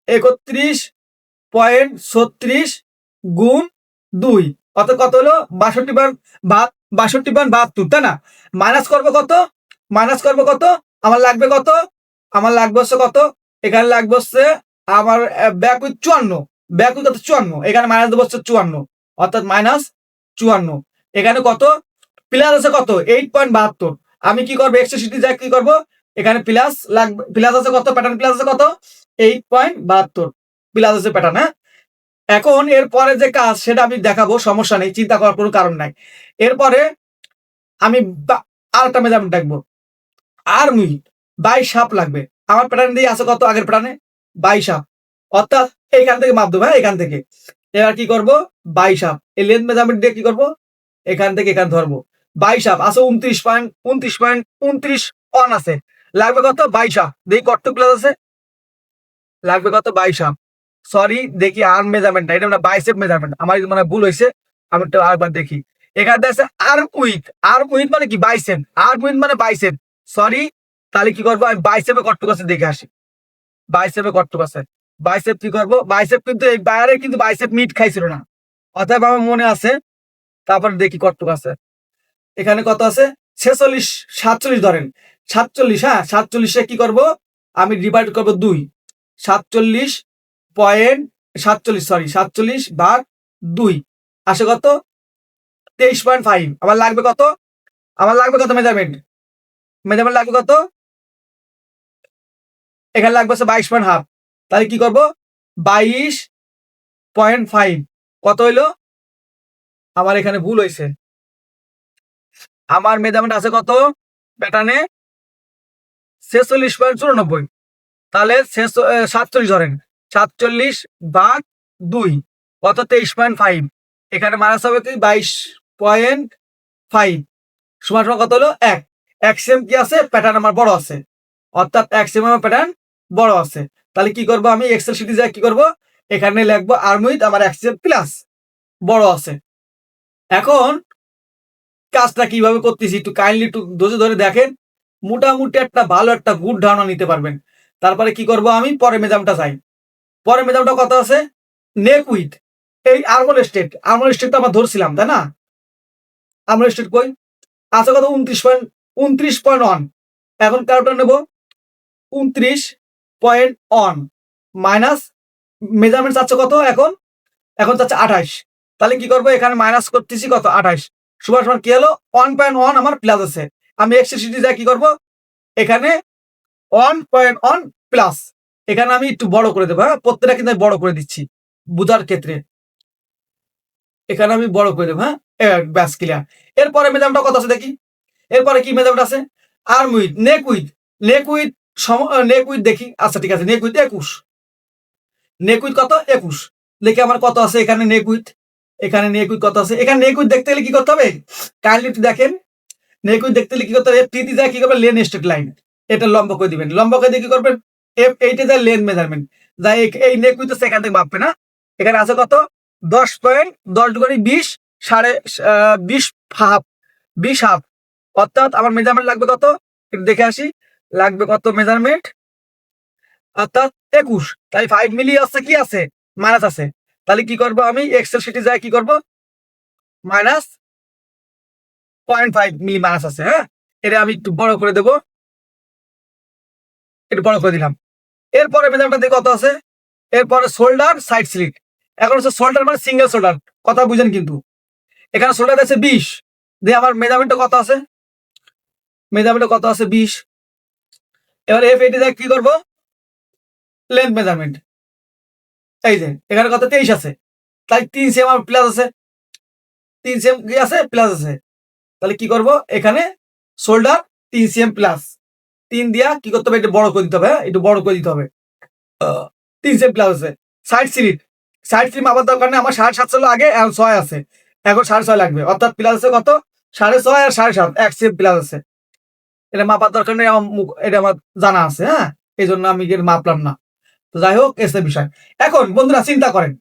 31.36 গুণ 2, অর্থাৎ কত হলো 62.72, তাই না। মাইনাস করবো কত, মাইনাস করবো কত, আমার লাগবে কত, আমার লাগবে হচ্ছে কত, এখানে লাগবে হচ্ছে আমার ব্যাক উইথ 54, ব্যাক উইথ কত 54, এখানে মাইনাস দেবো হচ্ছে 54, অর্থাৎ -54। এখানে কত প্লাস আছে কত 8.72। আমি কি করবো, এক্সেসিটি যা কি করবো, এখানে প্লাস লাগবে, প্লাস আছে কত, প্যাটার্ন প্লাস আছে কত 8.72 প্লাস আছে প্যাটার্ন, হ্যাঁ। এখন এরপরে যে কাজ সেটা আমি দেখাবো, সমস্যা নেই, চিন্তা করার কোনো কারণ নাই। এরপরে আমি আরেকটা মেজারমেন্ট দেখবো, আর 22 লাগবে। আমার প্যাটার্ন দিয়ে আছে কত, আগের প্যাটার্নে 22, অর্থাৎ এইখান থেকে মাপ দেবো, হ্যাঁ, এখান থেকে। এবার কি করবো 22, এই লেন্থ মেজারমেন্ট দিয়ে কি করবো, এখান থেকে এখানে ধরবো 22 আছে 29.29 অন আছে, লাগবে কত 22, দেখি কত প্লাস আছে, লাগবে কত 22। সরি, দেখি আর্ম মেজারমেন্ট, এটা মানে বাইসেপ মেজারমেন্ট, আমার মানে ভুল হয়েছে, আমি একটু আরেকবার দেখি। এখানে আছে আর্ম উইথ মানে কি বাইসেপ, আর্ম উইথ মানে বাইসেপ, সরি। তাহলে কি করবো, আমি বাইসেপে কটটুক আছে দেখে আসি, বাইসেপে কটটুক আছে, বাইসেপ কি করবো, বাইসেপ কিন্তু এই বাইরে কিন্তু বাইসেপ মিট খাইছিল না, অতএব আমার মনে আছে। তারপর দেখি কটটুক আছে, এখানে কত আছে 46, 47 ধরেন 47, হ্যাঁ, 47-এ কি করব, আমি ডিভাইড করবো 2, 47.47, সরি 47 ভাগ 2 আসে কত 23.5। আমার লাগবে কত, আমার লাগবে কত মেজারমেন্ট, মেজারমেন্ট লাগবে কত, এখানে লাগবে 22.5। তাহলে কি করব 22.5 কত হইলো, আমার এখানে ভুল হয়েছে, আমার মেজারমেন্ট আছে কত প্যাটার্নে 46.94, তাহলে 47 ধরেন 47 ভাগ 2 কত 23.5, এখানে মাইনাস হবে কি 22.5 সমান সমান কত হলো 1 সেম কি আছে প্যাটার্ন আমার বড় আছে, অর্থাৎ 1 সেম আমার প্যাটার্ন বড় আছে। তাহলে কি করব, আমি এক্সেল শিটে যাই কি করব, এখানে লিখবো আর্ম উইথ আমার 1 সেম প্লাস বড় আছে। এখন কাজটা কিভাবে করতেছি একটু কাইন্ডলি একটু ধৈর্য ধরে দেখেন, মোটামুটি একটা ভালো একটা গুড ধারণা নিতে পারবেন। তারপরে কি করব আমি পরে মেজারমেন্টটা চাই। পরে মেজারমেন্টটা কত আছে? নেক উইথ এই আর্মল স্টেট তো আমরা ধরছিলাম, তাই না? আর্মল স্টেট কই আছে? কত? 29.1। এখন কারোটা নেব 29.1 মাইনাস মেজারমেন্ট চাচ্ছে কত এখন? এখন চাচ্ছে 28। তাহলে কি করবো? এখানে মাইনাস করতেছি কত? 28 সমান সমান কি হলো? 1.1 আমার প্লাস আছে। আমি এক্সেল শিটে যাই কি করব? এখানে 1.1 প্লাস এখানে আমি একটু বড় করে দেবো। হ্যাঁ, প্রত্যেকটা কিন্তু আমি বড় করে দিচ্ছি বুঝার ক্ষেত্রে। এখানে আমি বড় করে দেবো। হ্যাঁ, ব্যাস ক্লিয়ার। এরপরে মেজারমেন্টটা কত আছে দেখি। এরপরে কি মেজারমেন্ট আছে? Arm with neck with neck with দেখি। আচ্ছা ঠিক আছে, নেক উইথ 21। নেক উইথ কত? 21। দেখি আমার কত আছে এখানে নেক উইথ। এখানে নেক উইথ কত আছে? এখানে নেক উইথ দেখতে গেলে কি করতে হবে? কাইন্ডলি একটু দেখেন। নেক উইথ দেখতে গেলে কি করতে হবে? টিতে যায় কি করবেন? লেন স্ট্রেট লাইন এটা লম্ব করে দিবেন। লম্ব করে দিয়ে কি করবেন? এফ এইটে যায় লেন মেজারমেন্ট যাই এই নেক উইথ সেখান থেকে মাপবে না। এখানে আছে কত? 10.10 × 20 সাড়ে 20 হাফ 20 হাফ। অর্থাৎ আমার মেজারমেন্ট লাগবে কত? একটু দেখে আসি। লাগবে কত মেজারমেন্ট? অর্থাৎ 21। তাই 5 মিলি আছে কি আছে? মাইনাস আছে। তাহলে কি করব আমি? এক্সেল শিটে যাই কি করব? মাইনাস 0.5 মিলি মাইনাস আছে। হ্যাঁ, এটা আমি একটু বড় করে দেব। একটু বড় করে দিলাম। এরপরে মেজারমেন্টটা দেখি কত আছে। এরপরে শোল্ডার সাইড স্লিট। এখন হচ্ছে শোল্ডার মানে সিঙ্গেল শোল্ডার, কথা বুঝেন কিন্তু। এখানে শোল্ডার আছে 20। দিয়ে আমার মেজারমেন্টটা কত আছে? মেজারমেন্টটা কত আছে? 20। এবার এফ এইটে যাই কি করব? Length measurement. এই যে এখানে কত? 23 আছে। তাই 3 সেম আমার প্লাস আছে। 3 সেম কি আছে? প্লাস আছে। তাহলে কি করব? এখানে শোল্ডার 3 সেম প্লাস 3 দিয়া কি করতে হবে? একটু বড় করে দিতে হবে। হ্যাঁ, একটু বড় করে দিতে হবে। 3 সেম প্লাস আছে। সাইড স্লিট মাপার দরকার নেই। আমার 7.5 ছিল আগে, এখন 6 আছে। এখন 6.5 লাগবে। অর্থাৎ প্লাস আছে কত? 6.5 আর 7.5 এক সেম প্লাস আছে। এটা মাপার দরকার নেই, আমার এটা আমার জানা আছে। হ্যাঁ, এই জন্য আমি এর মাপলাম না। তো যাই হোক, এসে বিষয়। এখন বন্ধুরা চিন্তা করেন,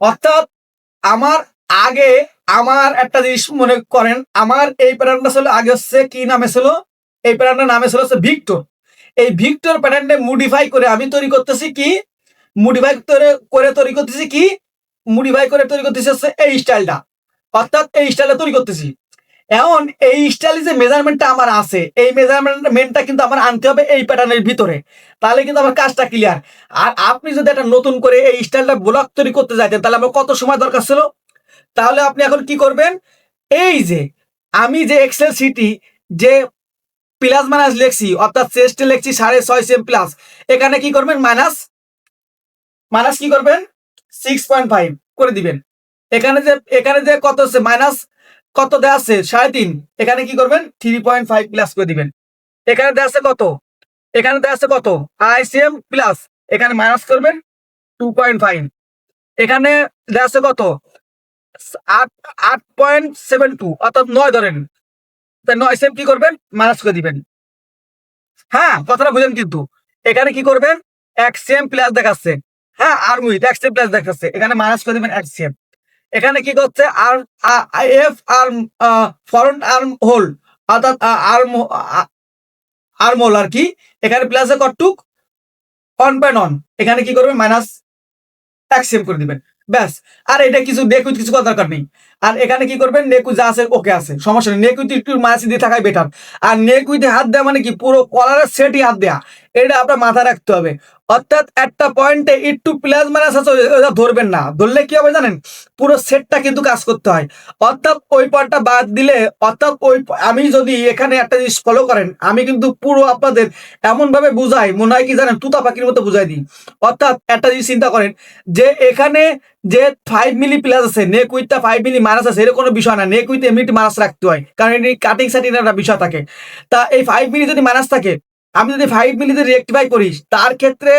অর্থাৎ আমার আগে আমার একটা জিনিস মনে করেন, আমার এই প্যাটার্নটা ছিল আগে হচ্ছে কি নামে ছিল? এই প্যাটার্নটার নামে ছিল হচ্ছে ভিক্টর। এই ভিক্টর প্যাটার্নটা মডিফাই করে আমি তৈরি করতেছি কি? মডিফাই করে তৈরি করতেছি কি? মডিফাই করে তৈরি করতেছি হচ্ছে এই স্টাইলটা। অর্থাৎ এই স্টাইলটা তৈরি করতেছি। এখন এই স্টাইলে যে মেজারমেন্টটা আমার আছে, এই মেজারমেন্টটা কিন্তু আমার আনতে হবে এই প্যাটার্নের ভিতরে। তাহলে কিন্তু আমার কাজটা ক্লিয়ার। আর আপনি যদি একটা নতুন করে এই স্টাইলটা ব্লক তৈরি করতে যাইতেন, তাহলে আমার কত সময় দরকার ছিল? তাহলে আপনি এখন কি করবেন? এই যে আমি যে এক্সেল সিটি যে প্লাস মাইনাস লিখছি, অর্থাৎ চেস্টে লিখছি 6.5 সেম প্লাস, এখানে কি করবেন? মাইনাস মাইনাস কি করবেন? 6.5 করে দিবেন। এখানে যে কত আছে? মাইনাস কত দেয়া আছে? 3.5। এখানে কি করবেন? 3.5 প্লাস করে দিবেন। এখানে দেয়া আছে কত? এখানে দেয়া আছে কত? ICM plus. এখানে মাইনাস করবেন 2.5। এখানে দেয়া আছে কত? 8.72 অর্থাৎ 9 ধরেন। তাই 9 সেম কি করবেন? মাইনাস করে দিবেন। হ্যাঁ, কথাটা বুঝেন কিন্তু। এখানে কি করবেন? 1 সেম প্লাস দেখাচ্ছে। হ্যাঁ, আর্ম উইথ 1 সেম প্লাস দেখাচ্ছে। এখানে মাইনাস করে দিবেন 1 সেম। এখানে কি করছে? আর এফ আর্ম ফরন্ট আর্ম হোল, অর্থাৎ আর্ম হোল আর কি। এখানে প্লাসে কটুক 1.1। এখানে কি করবেন? মাইনাস 1 সেম করে দিবেন। ব্যাস। আর এটা কিছু নেকুইথ কিছু করার দরকার নেই। আর এখানে কি করবেন? নেকুইথ যা আছে ওকে আছে, সমস্যা নেই। নেকুইথ একটু মাইনাস দিয়ে থাকাই বেটার। আর নেকুইথে হাত দেওয়া মানে কি? পুরো কলারের সেটই হাত দেয়া। এটা আপনার মাথায় রাখতে হবে। অর্থাৎ একটা পয়েন্টে একটু প্লাস মাইনাস আছে ওটা ধরবেন না। ধরলে কি হবে জানেন? পুরো সেটটা কিন্তু কাজ করতে হয়। অর্থাৎ ওই পয়েন্টটা বাদ দিলে, অর্থাৎ আমি যদি এখানে একটা জিনিস ফলো করেন, আমি কিন্তু পুরো আপনাদের এমন ভাবে বুঝাই, মনে হয় কি জানেন? তুতা পাখির মতো বুঝাই দিই। অর্থাৎ একটা জিনিস চিন্তা করেন যে এখানে যে 5 মিলি প্লাস আছে, নেক উইথটা 5 মিলি মাইনাস আছে, এর কোনো বিষয় না। নেক উইথ এমনি মাইনাস রাখতে হয়, কারণ এটি কাটিং সাটিং একটা বিষয় থাকে। তা এই 5 মিলি যদি মাইনাস থাকে, আমি যদি 5 মিলি যদি রেক্টিফাই করি, তার ক্ষেত্রে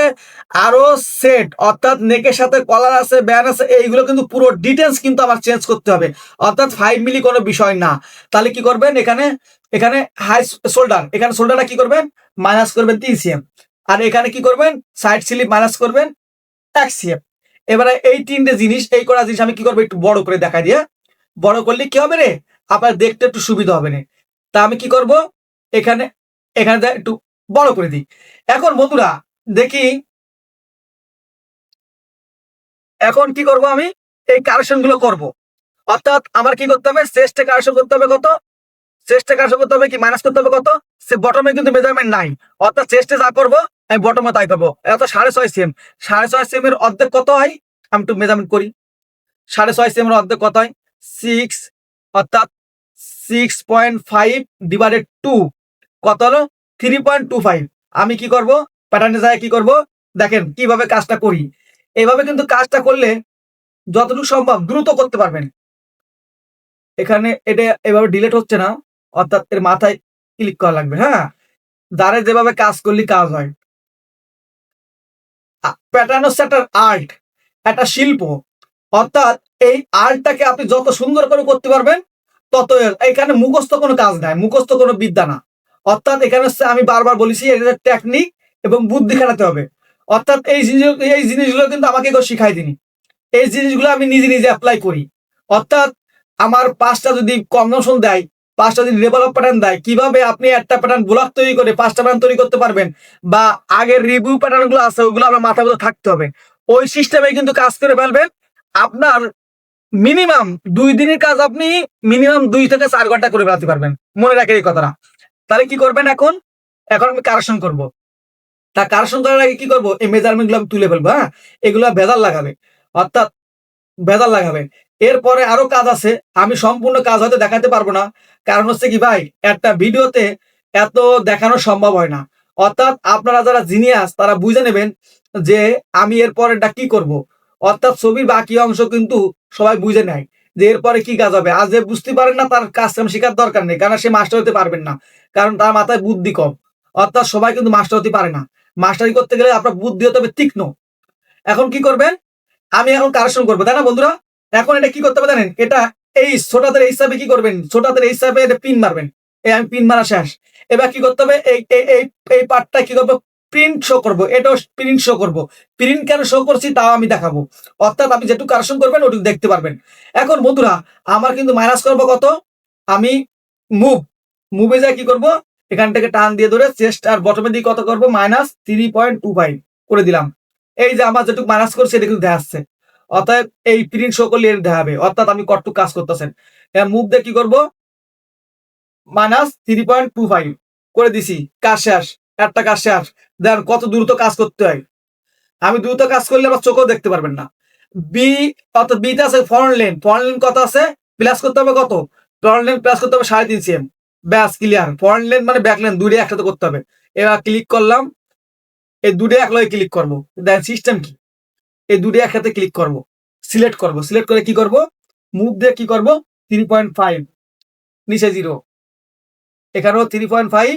আরো সেট, অর্থাৎ নেকের সাথে কলার আছে, ব্যান আছে, এইগুলো কিন্তু পুরো ডিটেলস কিন্তু আমার চেঞ্জ করতে হবে। অর্থাৎ 5 মিলি কোনো বিষয় না। তাহলে কি করবেন? এখানে এখানে হাই শোল্ডার, এখানে শোল্ডারটা কি করবেন? মাইনাস করবেন 3 সিএম। আর এখানে কি করবেন? সাইড স্লিপ মাইনাস করবেন 1 সিএম। এবারে এই 3টে জিনিস, এই করা জিনিস আমি কি করবো? একটু বড় করে দেখাই দিয়ে। বড় করলে কি হবে রে? আপনার দেখতে একটু সুবিধা হবে না। তা আমি কি করব? এখানে এখানে একটু বড় করে দিই। এখন বন্ধুরা দেখি এখন কি করব, আমি এই কারেকশন গুলো করবো। অর্থাৎ আমার কি করতে হবে, চেস্টে কারেকশন করতে হবে কত, চেস্টে কারেকশন করতে হবে কি মাইনাস করতে হবে কত, সে বটমে কিন্তু মেজারমেন্ট নাই। অর্থাৎ চেস্টে যা করবো আমি বটমে তাই করবো। এত 6.5 সেম, 6.5 সেম এর অর্ধেক কত হয়, আমি একটু মেজারমেন্ট করি। 6.5 সেম এর অর্ধেক কত হয়, 6, অর্থাৎ 6.5/2 কত হলো, 3.25। আমি কি করব, প্যাটার্নে যায় কি করব, দেখেন কিভাবে কাজটা করি। এইভাবে কিন্তু কাজটা করলে যতটুকু সম্ভব দ্রুত করতে পারবেন। এখানে এটা এভাবে ডিলেট হচ্ছে না, অর্থাৎ এর মাথায় ক্লিক করা লাগবে। হ্যাঁ, দ্বারে যেভাবে কাজ করলে কাজ হয়। প্যাটার্ন হচ্ছে একটা আর্ট, একটা শিল্প। অর্থাৎ এই আর্টটাকে আপনি যত সুন্দর করে করতে পারবেন তত, এখানে মুখস্থ কোনো কাজ নাই, মুখস্থ কোনো বিদ্যা না। অর্থাৎ এখানে হচ্ছে আমি বারবার বলেছি এটা টেকনিক এবং বুদ্ধি খাটাতে হবে। অর্থাৎ এই জিনিসগুলো কিন্তু আমাকে কেউ শিখাই দিনি, এই জিনিসগুলো আমি নিজে নিজে অ্যাপ্লাই করি। অর্থাৎ আমার 5টা যদি কম্বিনেশন দেয়, 5টা যদি ডেভেলপ প্যাটার্ন দেয়, কিভাবে আপনি একটা প্যাটার্ন ব্লক তৈরি করে 5টা প্যাটার্ন তৈরি করতে পারবেন, বা আগের রিভিউ প্যাটার্ন গুলো আছে ওগুলো আপনার মাথার মধ্যে থাকতে হবে। ওই সিস্টেমে কিন্তু কাজ করে ফেলবেন। আপনার মিনিমাম 2 দিনের কাজ আপনি মিনিমাম 2 থেকে 4 ঘন্টা করে ফেলাতে পারবেন, মনে রাখেন এই কথাটা। তাহলে কি করবেন, এখন এখন আমি কারেকশন করব। তা কারেকশন করার আগে কি করব, এই মেজারমেন্ট গুলো আমি তুলে ফেলবো। হ্যাঁ, এগুলো ভেজাল লাগাবে, অর্থাৎ ভেজাল লাগাবে। এরপরে আরো কাজ আছে, আমি সম্পূর্ণ কাজ হয়তো দেখাতে পারবো না। কারণ হচ্ছে কি ভাই, একটা ভিডিওতে এত দেখানো সম্ভব হয় না। অর্থাৎ আপনারা যারা জিনিয়াস তারা বুঝে নেবেন যে আমি এরপরেরটা কি করব। অর্থাৎ ছবির বাকি অংশ কিন্তু সবাই বুঝে নেয় যে এরপরে কি কাজ হবে। আর যে বুঝতে পারেন না তার কাজ কাম শেখার দরকার নেই, কারণ সে মাস্টার হতে পারবেন না, কারণ তার মাথায় বুদ্ধি কম। অর্থাৎ সবাই কিন্তু মাস্টার হতে পারে না, মাস্টারি করতে গেলে আপনার বুদ্ধি হতে হবে তীক্ষ্ণ। এখন কি করবেন, আমি এখন কারেকশন করবো, তাই না বন্ধুরা। এখন এটা কি করতে হবে জানেন, এটা এই ছোটাদের হিসাবে কি করবেন, ছোটাদের হিসাবে এটা পিন মারবেন। এই আমি পিন মারা শেষ। এবার কি করতে হবে, এই এই এই এই পার্টটা কি করবো, প্রিন্ট শো করবো। এটাও প্রিন্ট শো করবো। প্রিন্ট কেন শো করছি তাও আমি দেখাবো। অর্থাৎ আপনি যেটুকু কারেকশন করবেন ওটুকু দেখতে পারবেন। এখন বন্ধুরা আমার কিন্তু মাইনাস করবো কত, আমি মুভ, মুভে যা কি করব, এখান থেকে টান দিয়ে ধরে চেস্ট আর বটমের দিকে কত করবো, -3.25 করে দিলাম। এই যে আমার যেটুকু মাইনাস করছে এটা কিন্তু দেখাচ্ছে। অতএব এই প্রিন্ট শো করলে এটা দেখাবে, অর্থাৎ আমি কতটুকু কাজ করতেছেন। মুভ দিয়ে কি করবো, -3.25 করে দিছি, কাজ শেষ। একটা কাজ শেষ। দেন কত দ্রুত কাজ করতে হয়। আমি দ্রুত কাজ করলে আমার চোখও দেখতে পারবেন না। বি, অর্থাৎ বিতে আছে ফ্রন্ট লেন, ফ্রন্ট লেন কত আছে, প্লাস করতে হবে কত, ফ্রন্ট লেন প্লাস করতে হবে 3.5 cm। ব্যাস ক্লিয়ার। ফ্রন্ট লেন মানে ব্যাক লেন দুটোই একসাথে করতে হবে। এবার ক্লিক করলাম, এই দুটো এক লগে ক্লিক করবো। দেন সিস্টেম কি, এই দুটো একসাথে ক্লিক করব, সিলেক্ট করব, সিলেক্ট করে কি করব, মুভ দিয়ে কি করব, 3.5 নিচে 0, এখানেও 3.5,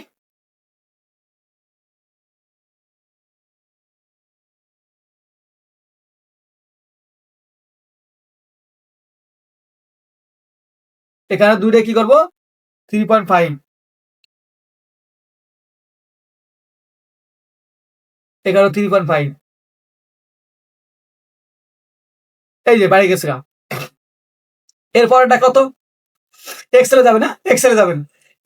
এখানে দুইটা কি করব, 3.5, এখানে 3.5। এই যে বাড়ি গেছে গা। এরপরটা কত, এক্সেলে যাবে না, এক্সেলে যাবেন।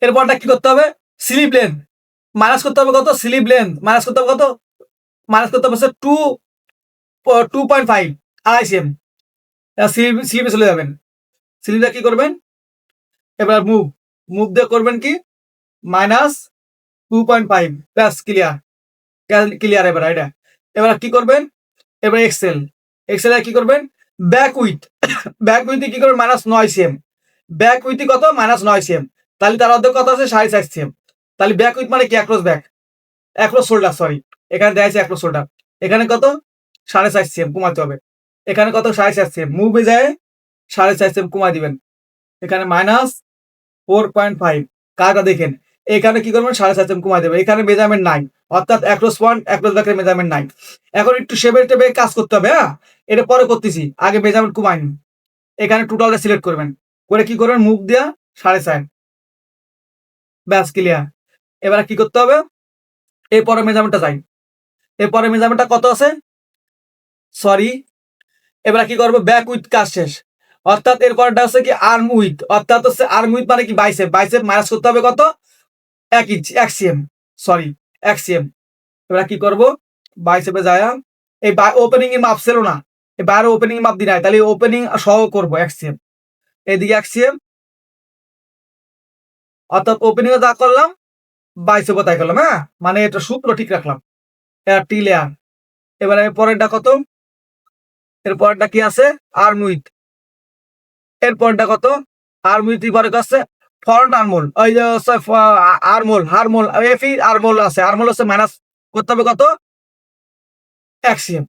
এরপরটা কি করতে হবে, স্লিপ লেন্থ মাইনাস করতে হবে কত, স্লিপ লেন্থ মাইনাস করতে হবে কত, মাইনাস করতে হবে 2.5, 2.5 cm। স্লিপে চলে যাবেন, স্লিপে কি করবেন, এবার মুভ, মুভ দিয়ে করবেন কি, -2.5, ব্যাস ক্লিয়ার, ক্লিয়ার। এবার এটা, এবার কি করবেন, এবার এক্সেল, এক্সেলে কি করবেন, ব্যাক উইথ, ব্যাক উইথে কি করবেন, -9 cm। ব্যাক উইথে কত, -9 cm। তাহলে তার অর্ধেক কত আছে, 4.5 cm। তাহলে ব্যাক উইথ মানে কি, across back, across shoulder, sorry, এখানে দেয়া আছে অ্যাক্রস শোল্ডার। এখানে কত, 4.5 cm কমাতে হবে। এখানে কত, 4.5 cm, মুভে যায় 4.5 cm কমাই দিবেন। এখানে -4.5, কাজটা দেখেন। এখানে কি করবেন, 4.5 cm কমাই দেবেন। এখানে মেজারমেন্ট নাই, অর্থাৎ অ্যাক্রস ফ্রন্ট অ্যাক্রস ব্যাকের মেজারমেন্ট নাই। এখন একটু শেপের টেপে কাজ করতে হবে। হ্যাঁ, এটা পরে করতেছি, আগে মেজারমেন্ট কমাই নিন। এখানে টোটালটা সিলেক্ট করবেন, করে কি করবেন, মুভ দেওয়া 4.5, ব্যাস ক্লিয়ার। এবার কি করতে হবে, এরপরে মেজারমেন্টটা যাই, এরপরে মেজারমেন্টটা কত আছে, সরি। এবার কি করবো, ব্যাক উইথ কাজ শেষ। অর্থাৎ এরপরটা হচ্ছে কি আর্ম উইথ, অর্থাৎ হচ্ছে আর্ম উইথ মানে কি, বাইসেপ, বাইসেপ মাইনাস করতে হবে কত, 1 ইঞ্চি, 1 cm, সরি 1 cm। এবার কি করব, বাইসেপে যায় এই ওপেনিং এর মাপ ছিল না, এই বাইরে ওপেনিং মাপ দি নাই, তাহলে ওপেনিং সহ করবো এক্সিএম, এদিকে এক্সিএম, অর্থাৎ ওপেনিং এ যা করলাম বাইসেপে তাই করলাম। হ্যাঁ, মানে এটা সূত্র ঠিক রাখলাম। টি লেয়ার। এবারে পরেরটা কত? এর পরেরটা কি আছে? Arm with. এর পরেরটা কত? আর্ম উইথ পরে আছে ফ্রন্ট আর্মোল, ওই যে আর্মোল হারমোল এফি আর্মোল আছে, আর্মোল আছে মাইনাস করতে হবে কত? এক্সিএম।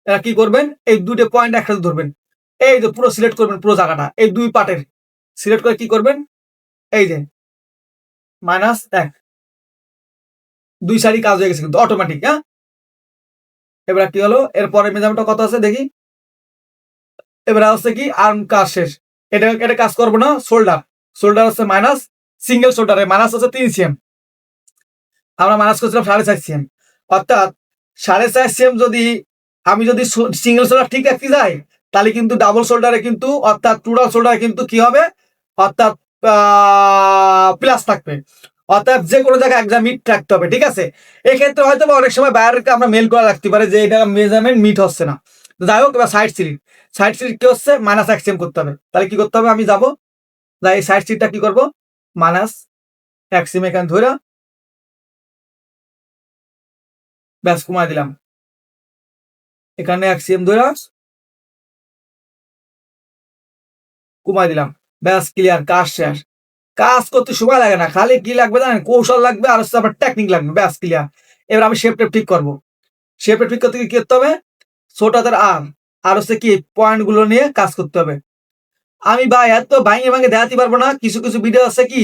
এরা কি করবেন? এই দুটো পয়েন্ট একসাথে ধরবেন, এই যে পুরো সিলেক্ট করবেন, পুরো জায়গাটা এই দুই পার্টের সিলেক্ট করে কি করবেন? এই যে -1, দুই সাইডই কাজ হয়ে গেছে কিন্তু অটোমেটিক। হ্যাঁ, এবার কি হলো? এরপরে মেজারমেন্টটা কত আছে দেখি। এবার হচ্ছে কি আর্ম কাজ শেষ, এটা কাজ করবো না। শোল্ডার, শোল্ডার হচ্ছে মাইনাস, সিঙ্গেল শোল্ডারে মাইনাস হচ্ছে 3 সিএম, আমরা মাইনাস করছিলাম 4.5 সিএম, অর্থাৎ 4.5 সিএম যদি আমি যদি সিঙ্গেল শোল্ডার ঠিক রাখতে যাই, তাহলে কিন্তু ডাবল শোল্ডারে কিন্তু অর্থাৎ টোটাল শোল্ডারে কিন্তু কি হবে? অর্থাৎ প্লাস থাকবে, অর্থাৎ যে কোনো জায়গায় একদম মিট রাখতে হবে। ঠিক আছে, এক্ষেত্রে হয়তো অনেক সময় বাইরেকে আমরা মেল করা রাখতে পারে যে এটা মেজারমেন্ট মিট হচ্ছে না। যাই হোক, এবার সাইড সিলিং, সাইড সিলিং কি হচ্ছে? -1 সিএম করতে হবে। তাহলে কি করতে হবে? আমি যাবো, যাই এই সাইড সিটটা কি করবো? -1 সিএম এখানে ধরে ব্যাস কমাই দিলাম, এখানে 1 সিএম ধরে কমাই দিলাম, ব্যাস ক্লিয়ার, কাজ শেষ। কাজ করতে সময় লাগে না, খালি কি লাগবে জানেন? কৌশল লাগবে আর হচ্ছে আবার টেকনিক লাগবে, ব্যাস ক্লিয়ার। এবার আমি শেপটা ঠিক করবো। শেপটা ঠিক করতে কি করতে হবে? ছোট হাতের আর্ম আর হচ্ছে কি পয়েন্ট গুলো নিয়ে কাজ করতে হবে। আমি ভাই এত ভাঙে ভাঙে দেখাতে পারবো না, কিছু কিছু ভিডিও আছে কি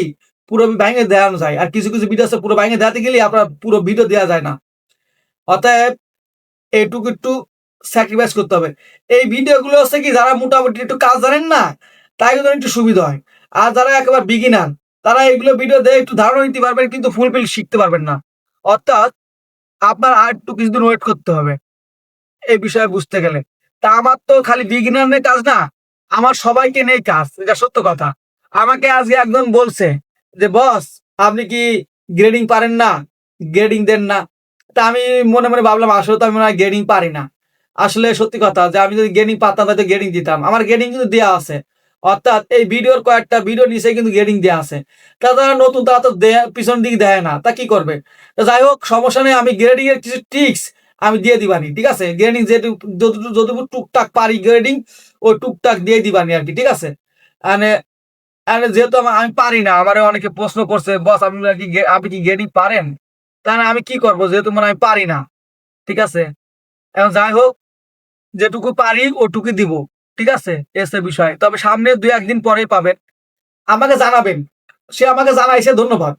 পুরো ভাঙে দেখানো যায়, আর কিছু কিছু ভিডিও আছে পুরো ভাঙে দেখাতে গেলে আপনার পুরো ভিডিও দেওয়া যায় না। অতএব এইটুকু একটু স্যাক্রিফাইস করতে হবে। এই ভিডিওগুলো হচ্ছে কি যারা মোটামুটি একটু কাজ জানেন না, তাই জন্য একটু সুবিধা হয়। আর যারা একেবারে বিগিনার, তারা এগুলো ভিডিও দেখে একটু ধারণা নিতে পারবেন, কিন্তু ফুলফিল শিখতে পারবেন না। অর্থাৎ আপনার আর একটু কিছুদিন ওয়েট করতে হবে এই বিষয়ে বুঝতে গেলে। তা আমার তো খালি বিগিনার নিয়ে কাজ না, আমার সবাইকে নেই কাজ, এটা সত্য কথা। আমাকে আজকে একজন বলছে যে বস আপনি কি গ্রেডিং পারেন না, গ্রেডিং দেন না। তা আমি মনে মনে ভাবলাম আসলে তো আমি মনে হয় গ্রেডিং পারি না। আসলে সত্যি কথা যে আমি যদি গ্রেডিং পারতাম তাহলে গ্রেডিং দিতাম, আমার গ্রেডিং কিন্তু দেওয়া আছে। অর্থাৎ এই ভিডিওর কয়েকটা ভিডিও নিচে কিন্তু গ্রেডিং দেওয়া আছে। তা তারা নতুন, তারা তো পিছন দিকে দেয় না, তা কি করবে? তা যাই হোক, সমস্যা নেই, আমি গ্রেডিং এর কিছু ট্রিক্স আমি দিয়ে দিবানি। ঠিক আছে, গ্রেডিং যতটুকু টুকটাক পারি গ্রেডিং ওই টুকটাক দিয়ে দিবানি আর কি। ঠিক আছে, মানে যেহেতু আমি পারি না, আমার অনেকে প্রশ্ন করছে বস আপনি কি আপনি কি গ্রেডিং পারেন? তাহলে আমি কি করব যেহেতু মানে আমি পারি না। ঠিক আছে, এখন যাই হোক, যেটুকু পারি ওটুকু দিব। ঠিক আছে, এসে বিষয়, তবে সামনে 2-1 দিন পরেই পাবেন, আমাকে জানাবেন। সে আমাকে জানাইছে, ধন্যবাদ।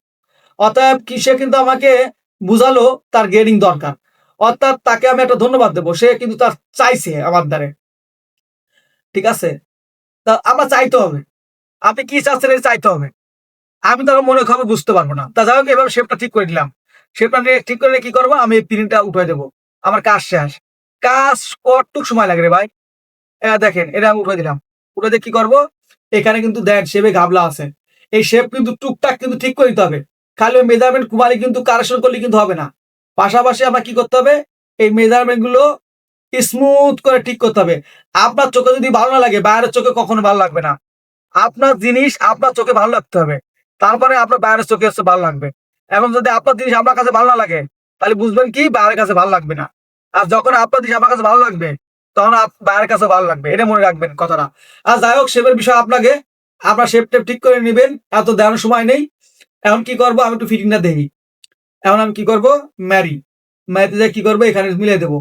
অতএব কি সে কিন্তু আমাকে বুঝালো তার গ্রেডিং দরকার, অর্থাৎ তাকে আমি একটা ধন্যবাদ দেবো, সে কিন্তু তার চাইছে আমার দ্বারে। ঠিক আছে, তা আমরা চাইতে হবে, আপনি কি চাচ্ছেন এটা চাইতে হবে। আমি তো মনে খবর বুঝতে পারবো না। তা যাই হোক, এবার শেপটা ঠিক করে দিলাম। শেপটা ঠিক করে কি করবো? আমি এই প্রিন্টটা উঠে দেবো, আমার কাজ শেষ। কাজ কতটুক সময় লাগে রে ভাই? দেখেন, এটা আমি উঠে দিলাম। উঠে দিয়ে কি করবো? এখানে কিন্তু দেখ শেপে ঘাবলা আছে, এই শেপ কিন্তু টুকটাক কিন্তু ঠিক করে দিতে হবে। খালি ওই মেজারমেন্ট কুমারি কিন্তু কারেকশন করলে কিন্তু হবে না। পাশাপাশি আমার কি করতে হবে? এই মেজারমেন্ট গুলো স্মুথ করে ঠিক করতে হবে। আপনার চোখে যদি ভালো না লাগে, বাইরের চোখে কখনো ভালো লাগবে না। আপনার জিনিস আপনার চোখে ভালো লাগতে হবে, তারপরে আপনার বাইরের চোখে হচ্ছে ভালো লাগবে। এখন যদি আপনার জিনিস আপনার কাছে ভালো না লাগে, তাহলে বুঝবেন কি বাইরের কাছে ভালো লাগবে না। আর যখন আপনার জিনিস আপনার কাছে ভালো লাগবে, তখন বাইরের কাছে ভালো লাগবে, এটা মনে রাখবেন কথাটা। আর যাই হোক, শেপের বিষয় আপনাকে, আপনার শেপ টেপ ঠিক করে নেবেন, এত দেওয়ার সময় নেই। এখন কি করবো? আমি একটু ফিটিংটা দেখি। এখন আমি কি করবো? ম্যারিতে কি করবো? এখানে মিলিয়ে দেবো।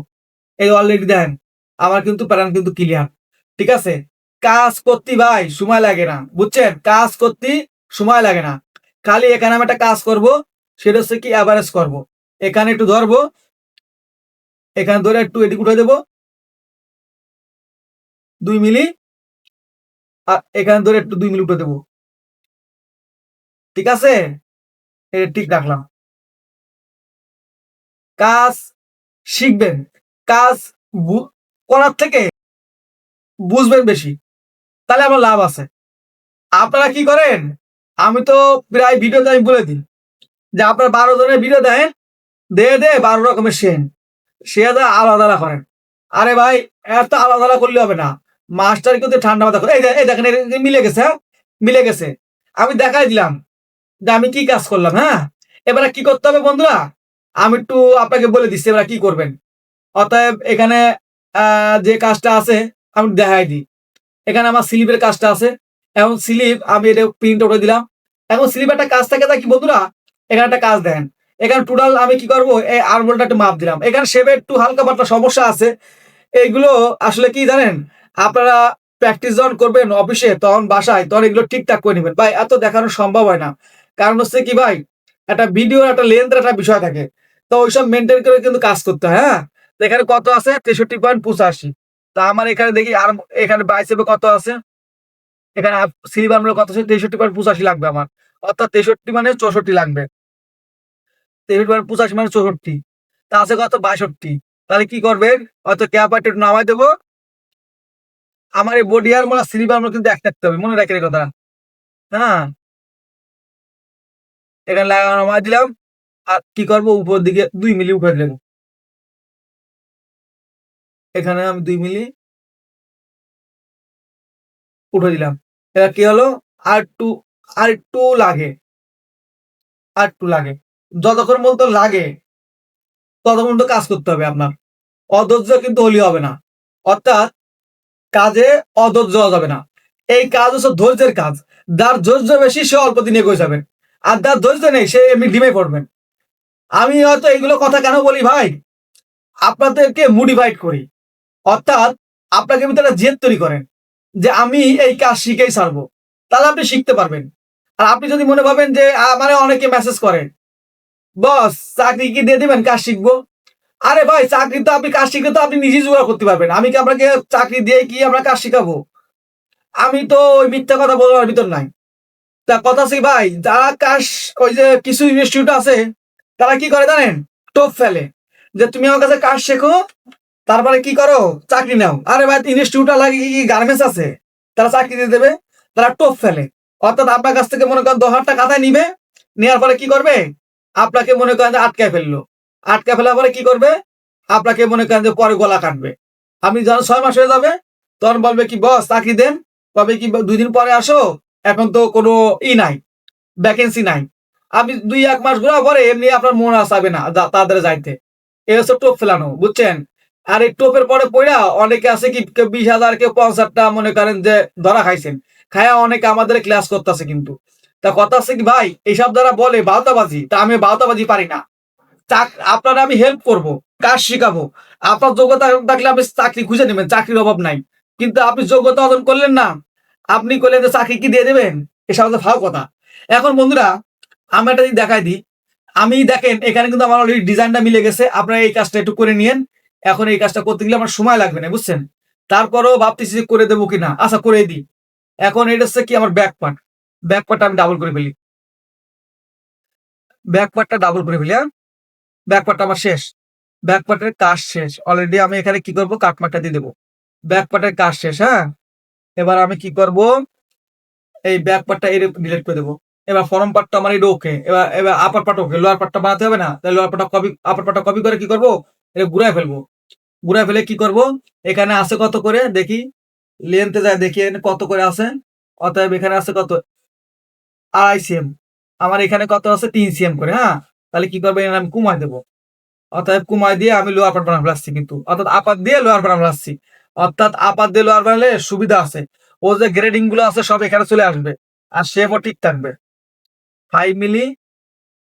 এই অলরেডি দেখেন আমার কিন্তু প্যাটার্ন কিন্তু ক্লিয়ার। ঠিক আছে, কাজ করতে ভাই সময় লাগে না, বুঝছেন? কাজ করতে সময় লাগে না, খালি এখানে আমি একটা কাজ করব, সেটা হচ্ছে কি অ্যাভারেজ করব। এখানে একটু ধরবো, এখানে ধরে একটু এদিকে উঠে দেবো 2 মিলি, আর এখানে ধরে একটু 2 মিলি উঠে দেবো। ঠিক আছে, এটা ঠিক রাখলাম। কাজ শিখবেন, কাজ করার থেকে বুঝবেন বেশি, তাহলে আমার লাভ আছে। আপনারা কি করেন? আমি তো প্রায় ভিডিওতে আমি বলে দিই যে আপনার 12 জনের ভিডিও দেখেন, 12 রকমের সেন। সে আলাদা আলাদা করেন। আরে ভাই এত আলাদা আলাদা করলে হবে না। মাস্টার কিন্তু ঠান্ডা মাথা করে এই দেখেন এটা মিলে গেছে, হ্যাঁ? মিলে গেছে। আমি দেখাই দিলাম যে আমি কি কাজ করলাম, হ্যাঁ? এবারে কি করতে হবে বন্ধুরা? আমি একটু আপনাকে বলে দিচ্ছি এবার কি করবেন। অতএব এখানে যে কাজটা আছে আমি দেখাই দিই। এখানে আমার স্লিপের কাজটা আছে। এখন স্লিপ আমি এটা প্রিন্ট উঠাই দিলাম। এখন স্লিপে একটা কাজ থাকে কি বন্ধুরা? এখানে একটা কাজ দেখেন। এখানে টোটাল আমি কি করব? এই আর্মহোলটা একটু মাপ দিলাম। এখানে শেপে একটু হালকা পাতলা সমস্যা আছে। এইগুলো আসলে কি জানেন? আপনারা প্র্যাকটিস যখন করবেন অফিসে তখন বাসায় তখন এগুলো ঠিকঠাক করে নিবেন। ভাই এত দেখানো সম্ভব হয় না। কারণ হচ্ছে কি ভাই? একটা ভিডিওর একটা লেন্থের একটা বিষয় থাকে। তো ওইসব মেইনটেইন করে কিন্তু কাজ করতে হয়, হ্যাঁ? তো এখানে কত আছে? 63.85। তা আমার এখানে দেখি আর এখানে বাইসেপে কত আছে? এখানে স্লিপ আর্মহোল কত আছে? 63.85 লাগবে আমার। অর্থাৎ 63 মানে 64 লাগবে। 63.85 মানে 64। তা আছে কত? 62। তাহলে কি করবেন? হয়তো ক্যাপারটা একটু নামায় দেব। আমার এই বডি আর্মহোল আর স্লিপ আর্মহোল কিন্তু এক থাকতে হবে। মনে রাখেন এই কথাটা। হ্যাঁ? এখানে নামায় দিলাম। আর কি করব? উপর দিকে ২ মিলি উঠাই দিলাম। এখানে আমি ২ মিলি উঠাই দিলাম। এবার কি হলো? আরেকটু আরেকটু লাগে। আরেকটু লাগে। যতক্ষণ পর্যন্ত লাগে ততক্ষণ পর্যন্ত কাজ করতে হবে আপনার। অধৈর্য কিন্তু হলেই হবে না। অর্থাৎ কাজে অধৈর্য হওয়া যাবে না। এই কাজ হচ্ছে ধৈর্যের কাজ। যার ধৈর্য বেশি সে অল্প দিনে এগিয়ে যাবেন। আর যার ধৈর্য নেই সে এমনি ডিমে পড়বেন। আমি হয়তো এগুলো কথা কেন বলি ভাই? আপনাদেরকে মোটিভেট করি। অর্থাৎ আপনাকে ভিতরে একটা জেদ তৈরি করেন যে আমি এই কাজ শিখেই ছাড়বো। তাহলে আপনি শিখতে পারবেন। আর আপনি যদি মনে ভাবেন যে মানে অনেকে মেসেজ করে, "বস চাকরি কি দিয়ে দিবেন কাজ শিখবো?" আরে ভাই চাকরি তো আপনি কাজ শিখলে তো আপনি নিজেই জোগাড় করতে পারবেন। আমি কি আপনাকে চাকরি দিয়ে কি আমরা কাজ শিখাবো? আমি তো ওই মিথ্যা কথা বলার ভিতর নাই। তা কথা আছে কি ভাই যারা কাজ ওই যে কিছু ইনস্টিটিউট আছে তারা কি করে জানেন? টোপ ফেলে। যে তুমি আমার কাছে কাজ শেখো তারপরে কি করো? চাকরি নাও। আরে ভাই ইনস্টিটিউট লাগে কি গার্মেন্টস আছে? তারা চাকরি দিয়ে দেবে। তারা টোপ ফেলে। অর্থাৎ আপনার কাছ থেকে মনে করেন ১০,০০০ টাকা কাঁথায় নিবে। নেওয়ার পরে কি করবে? আপনাকে মনে করেন যে আটকায় ফেললো। আটকায় ফেলার পরে কি করবে? আপনাকে মনে করেন যে পরে গলা কাটবে। আপনি যখন ৬ মাস হয়ে যাবে তখন বলবে কি বস চাকরি দেন। কবে কি ২ দিন পরে আসো। এখন তো কোনো নাই, ভ্যাকেন্সি নাই। আপনি ২-১ মাস ঘোরার পরে এমনি আপনার মন আর চাবে না তাদের যাইতে। এ হচ্ছে টোপ ফেলানো, বুঝছেন? আর এই টোপের পরে পইড়া অনেকে আছে কি কেউ ২০,০০০ কেউ ৫০,০০০ মনে করেন যে ধরা খাইছেন। খায়া অনেকে আমাদের ক্লাস করতেছে কিন্তু। তা কথা আছে কি ভাই এইসব যারা বলে বাউতাবাজি, তা আমি বাউতাবাজি পারি না। আপনারা আমি হেল্প করব, কাজ শিখাবো। আপনার যোগ্যতা থাকলে আপনি চাকরি খুঁজে নেবেন, চাকরির অভাব নাই। কিন্তু আপনি যোগ্যতা অর্জন করলেন না, আপনি কইলেন যে চাকরি কি দিয়ে দেবেন? এসব হচ্ছে ফাও কথা। এখন বন্ধুরা আমি একটা জিনিস দেখাই দিই। আমি দেখেন এখানে কিন্তু আমার অলরেডি ডিজাইনটা মিলে গেছে। আপনারা এই কাজটা একটু করে নিয়েন। এখন এই কাজটা করতে গেলে আমার সময় লাগবে না, বুঝছেন? তারপরেও ভাবতেছি যে করে দেবো কিনা। আচ্ছা করেই দিই। এখন এটা হচ্ছে কি আমার ব্যাক পার্ট। ব্যাক পার্টটা আমি ডাবল করে ফেলি। ব্যাক পার্টটা ডাবল করে ফেলি, হ্যাঁ? ব্যাক পার্টটা আমার শেষ। ব্যাক পার্টের কাজ শেষ। অলরেডি আমি এখানে কি করব? কাটমার্কটা দিয়ে দেব। ব্যাক পার্টের কাজ শেষ, হ্যাঁ? এবার আমি কি করব? এই ব্যাক পার্টটা ডিলিট করে দেব। এবার ফরম পার্টটা আমার এটা ওকে। এবার আপার পার্ট ওকে। লোয়ার পার্টটা বানাতে হবে না? তাহলে লোয়ার পার্টটা কপি আপার পার্টটা কপি করে কি করব? এটা ঘুরায় ফেলবো। ঘুরায় ফেলে কি করব? এখানে আছে কত করে দেখি। লেন্থ এ যায় দেখি এখানে কত করে আছে। অতএব এখানে আছে কত? ২.৫ সিএম। আমার এখানে কত আছে? ৩ সিএম করে, হ্যাঁ? তাহলে কি করব? এখানে আমি কমায় দেব। অতএব কমায় দিয়ে আমি লোয়ার পার্ট বানায় ফেলাচ্ছি কিন্তু। অর্থাৎ আপার দিয়ে লোয়ার বানায় ফেলাচ্ছি। অর্থাৎ আপার দিয়ে লোয়ার বানালে সুবিধা আছে। ও যে গ্রেডিং গুলো আছে সব এখানে চলে আসবে। আর শেপও ঠিক থাকবে। ৫ মিলি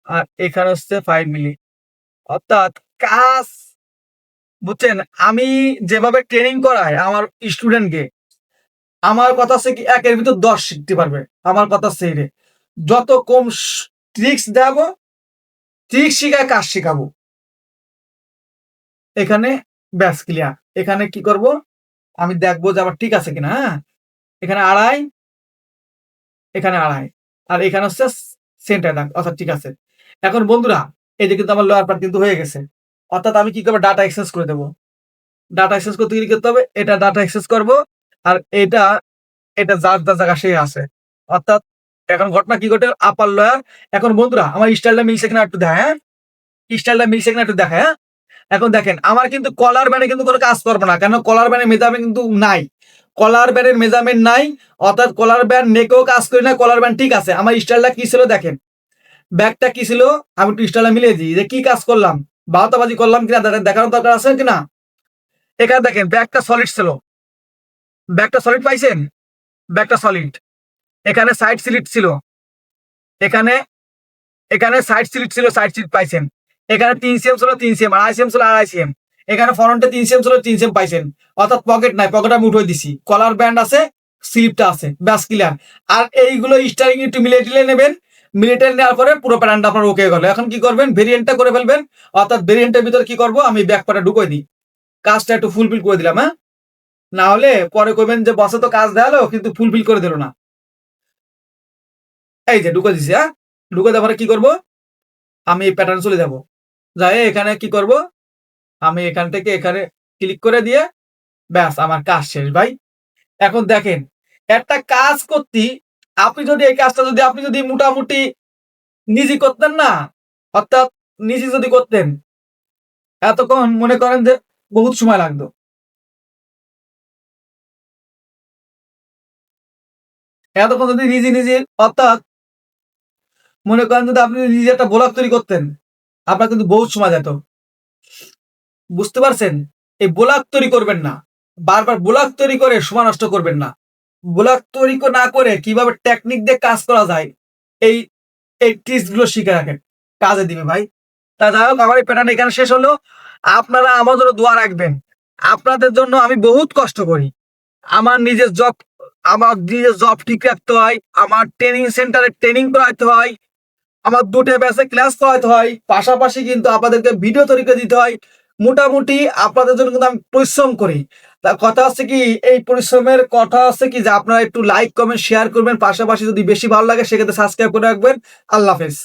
আর এখানে হচ্ছে ৫ মিলি। অর্থাৎ কাজ বুঝছেন? আমি যেভাবে ট্রেনিং করাই আমার স্টুডেন্টকে, আমার কথা হচ্ছে কি ১ এর ভিতর ১০ শিখতে পারবে। আমার কথা হচ্ছে এইটাই। যত কম ট্রিক্স দেখাবো, ট্রিক্স শিখায় কাজ শিখাবো। এখানে ব্যাস ক্লিয়ার। এখানে কি করব? আমি দেখবো যে আবার ঠিক আছে কিনা, হ্যাঁ? এখানে ২.৫, এখানে ২.৫ আর এখানে হচ্ছে সেন্টার দাগ অর্থাৎ ঠিক আছে। এখন বন্ধুরা এই যে কিন্তু আমার লোয়ার পার্ট কিন্তু হয়ে গেছে। অর্থাৎ আমি কি করব? ডাটা এক্সচেঞ্জ করে দেব। ডাটা এক্সচেঞ্জ করতে গেলে কি করতে হবে? এটা ডাটা এক্সচেঞ্জ করব। আর এটা যার জায়গা সে আছে। অর্থাৎ এখন ঘটনা কি ঘটে? আপার লোয়ার এখন বন্ধুরা আমার স্টাইলটা মিলছে কিনা একটু দেখা, হ্যাঁ? স্টাইলটা মিলছে কিনা একটু দেখা, হ্যাঁ? এখন দেখেন আমার কিন্তু কলার ব্যান্ডে কিন্তু কোনো কাজ করবে না, কেন কলার ব্যান্ডের মেজারমেন্ট কিন্তু নাই, কলার ব্যান্ডের মেজারমেন্ট নাই, অর্থাৎ কলার ব্যান্ড নেকেও কাজ করি না, কলার ব্যান্ড ঠিক আছে। আমার স্টাইলটা কি ছিল দেখেন, ব্যাগটা কি ছিল, আমি একটু স্টাইলটা মিলিয়ে দিই যে কি কাজ করলাম, বারোতাবাজি করলাম কিনা দেখানোর দরকার আছে কিনা। এখানে দেখেন ব্যাগটা সলিড ছিল, ব্যাগটা সলিড পাইছেন, ব্যাগটা সলিড। এখানে সাইড স্লিট ছিল, এখানে এখানে সাইড স্লিট ছিল, সাইড স্লিট পাইছেন। এখানে 3 সিএম ছিল 3 সিএম, 2.5 সিএম ছিল 2.5 সিএম। এখানে ফ্রন্টে 3 সিএম ছিল 3 সিএম পাইছেন, অর্থাৎ পকেট নাই, পকেট আমি উঠে দিছি, কলার ব্যান্ড আছে, স্লিপটা আছে, ব্যাস ক্লিয়ার। আর এইগুলো স্টারিং একটু মিলিয়ে টিলে নেবেন, মিলিয়ে নেওয়ার পরে পুরো প্যাটার্নটা আপনার ওকে গেল। এখন কি করবেন, ভেরিয়েন্টটা করে ফেলবেন, অর্থাৎ ভেরিয়েন্টের ভিতরে কি করব, আমি ব্যাক পাটা ঢুকিয়ে দিই, কাজটা একটু ফুলফিল করে দিলাম। হ্যাঁ, না হলে পরে কইবেন যে বসে তো কাজ দেখালো কিন্তু ফুলফিল করে দিল না। এই যে ঢুকে দিছি, হ্যাঁ, ঢুকে দেওয়ার পরে কি করব, আমি এই প্যাটার্ন চলে যাব, যাই এখানে কি করব, আমি এখান থেকে এখানে ক্লিক করে দিয়ে ব্যাস আমার কাজ শেষ ভাই। এখন দেখেন একটা কাজ করতে, আপনি যদি এই কাজটা যদি আপনি যদি মোটামুটি নিজে করতেন না, অর্থাৎ নিজে যদি করতেন, এতক্ষণ মনে করেন যে বহুত সময় লাগতো। এতক্ষণ যদি নিজে নিজে, অর্থাৎ মনে করেন যদি আপনি নিজে একটা ব্লগ তৈরি করতেন, আপনার কিন্তু বহুত সময় যেত। বুঝতে পারছেন, এই ব্লগ তৈরি করবেন না, বারবার ব্লগ তৈরি করে সময় নষ্ট করবেন না। ব্লগ তৈরি না করে কিভাবে টেকনিক দিয়ে কাজ করা যায়, এই এই টিপস গুলো শিখে রাখেন, কাজে দিবে ভাই। তা যাই হোক, আমার এই প্যাটার্ন এখানে শেষ হলো। আপনারা আমার জন্য দোয়া রাখবেন, আপনাদের জন্য আমি বহুত কষ্ট করি। আমার নিজের জব, আমার নিজের জব ঠিক রাখতে হয়, আমার ট্রেনিং সেন্টারে ট্রেনিং করাইতে হয়, আমার 2টা ব্যাচে ক্লাস করাইতে হয়, পাশাপাশি কিন্তু আপনাদেরকে ভিডিও তৈরি করে দিতে হয়। মোটামুটি আপনাদের জন্য কিন্তু আমি পরিশ্রম করি। তা কথা হচ্ছে কি, এই পরিশ্রমের কথা হচ্ছে কি যে আপনারা একটু লাইক কমেন্ট শেয়ার করবেন, পাশাপাশি যদি বেশি ভালো লাগে সেক্ষেত্রে সাবস্ক্রাইব করে রাখবেন। আল্লাহ হাফেজ।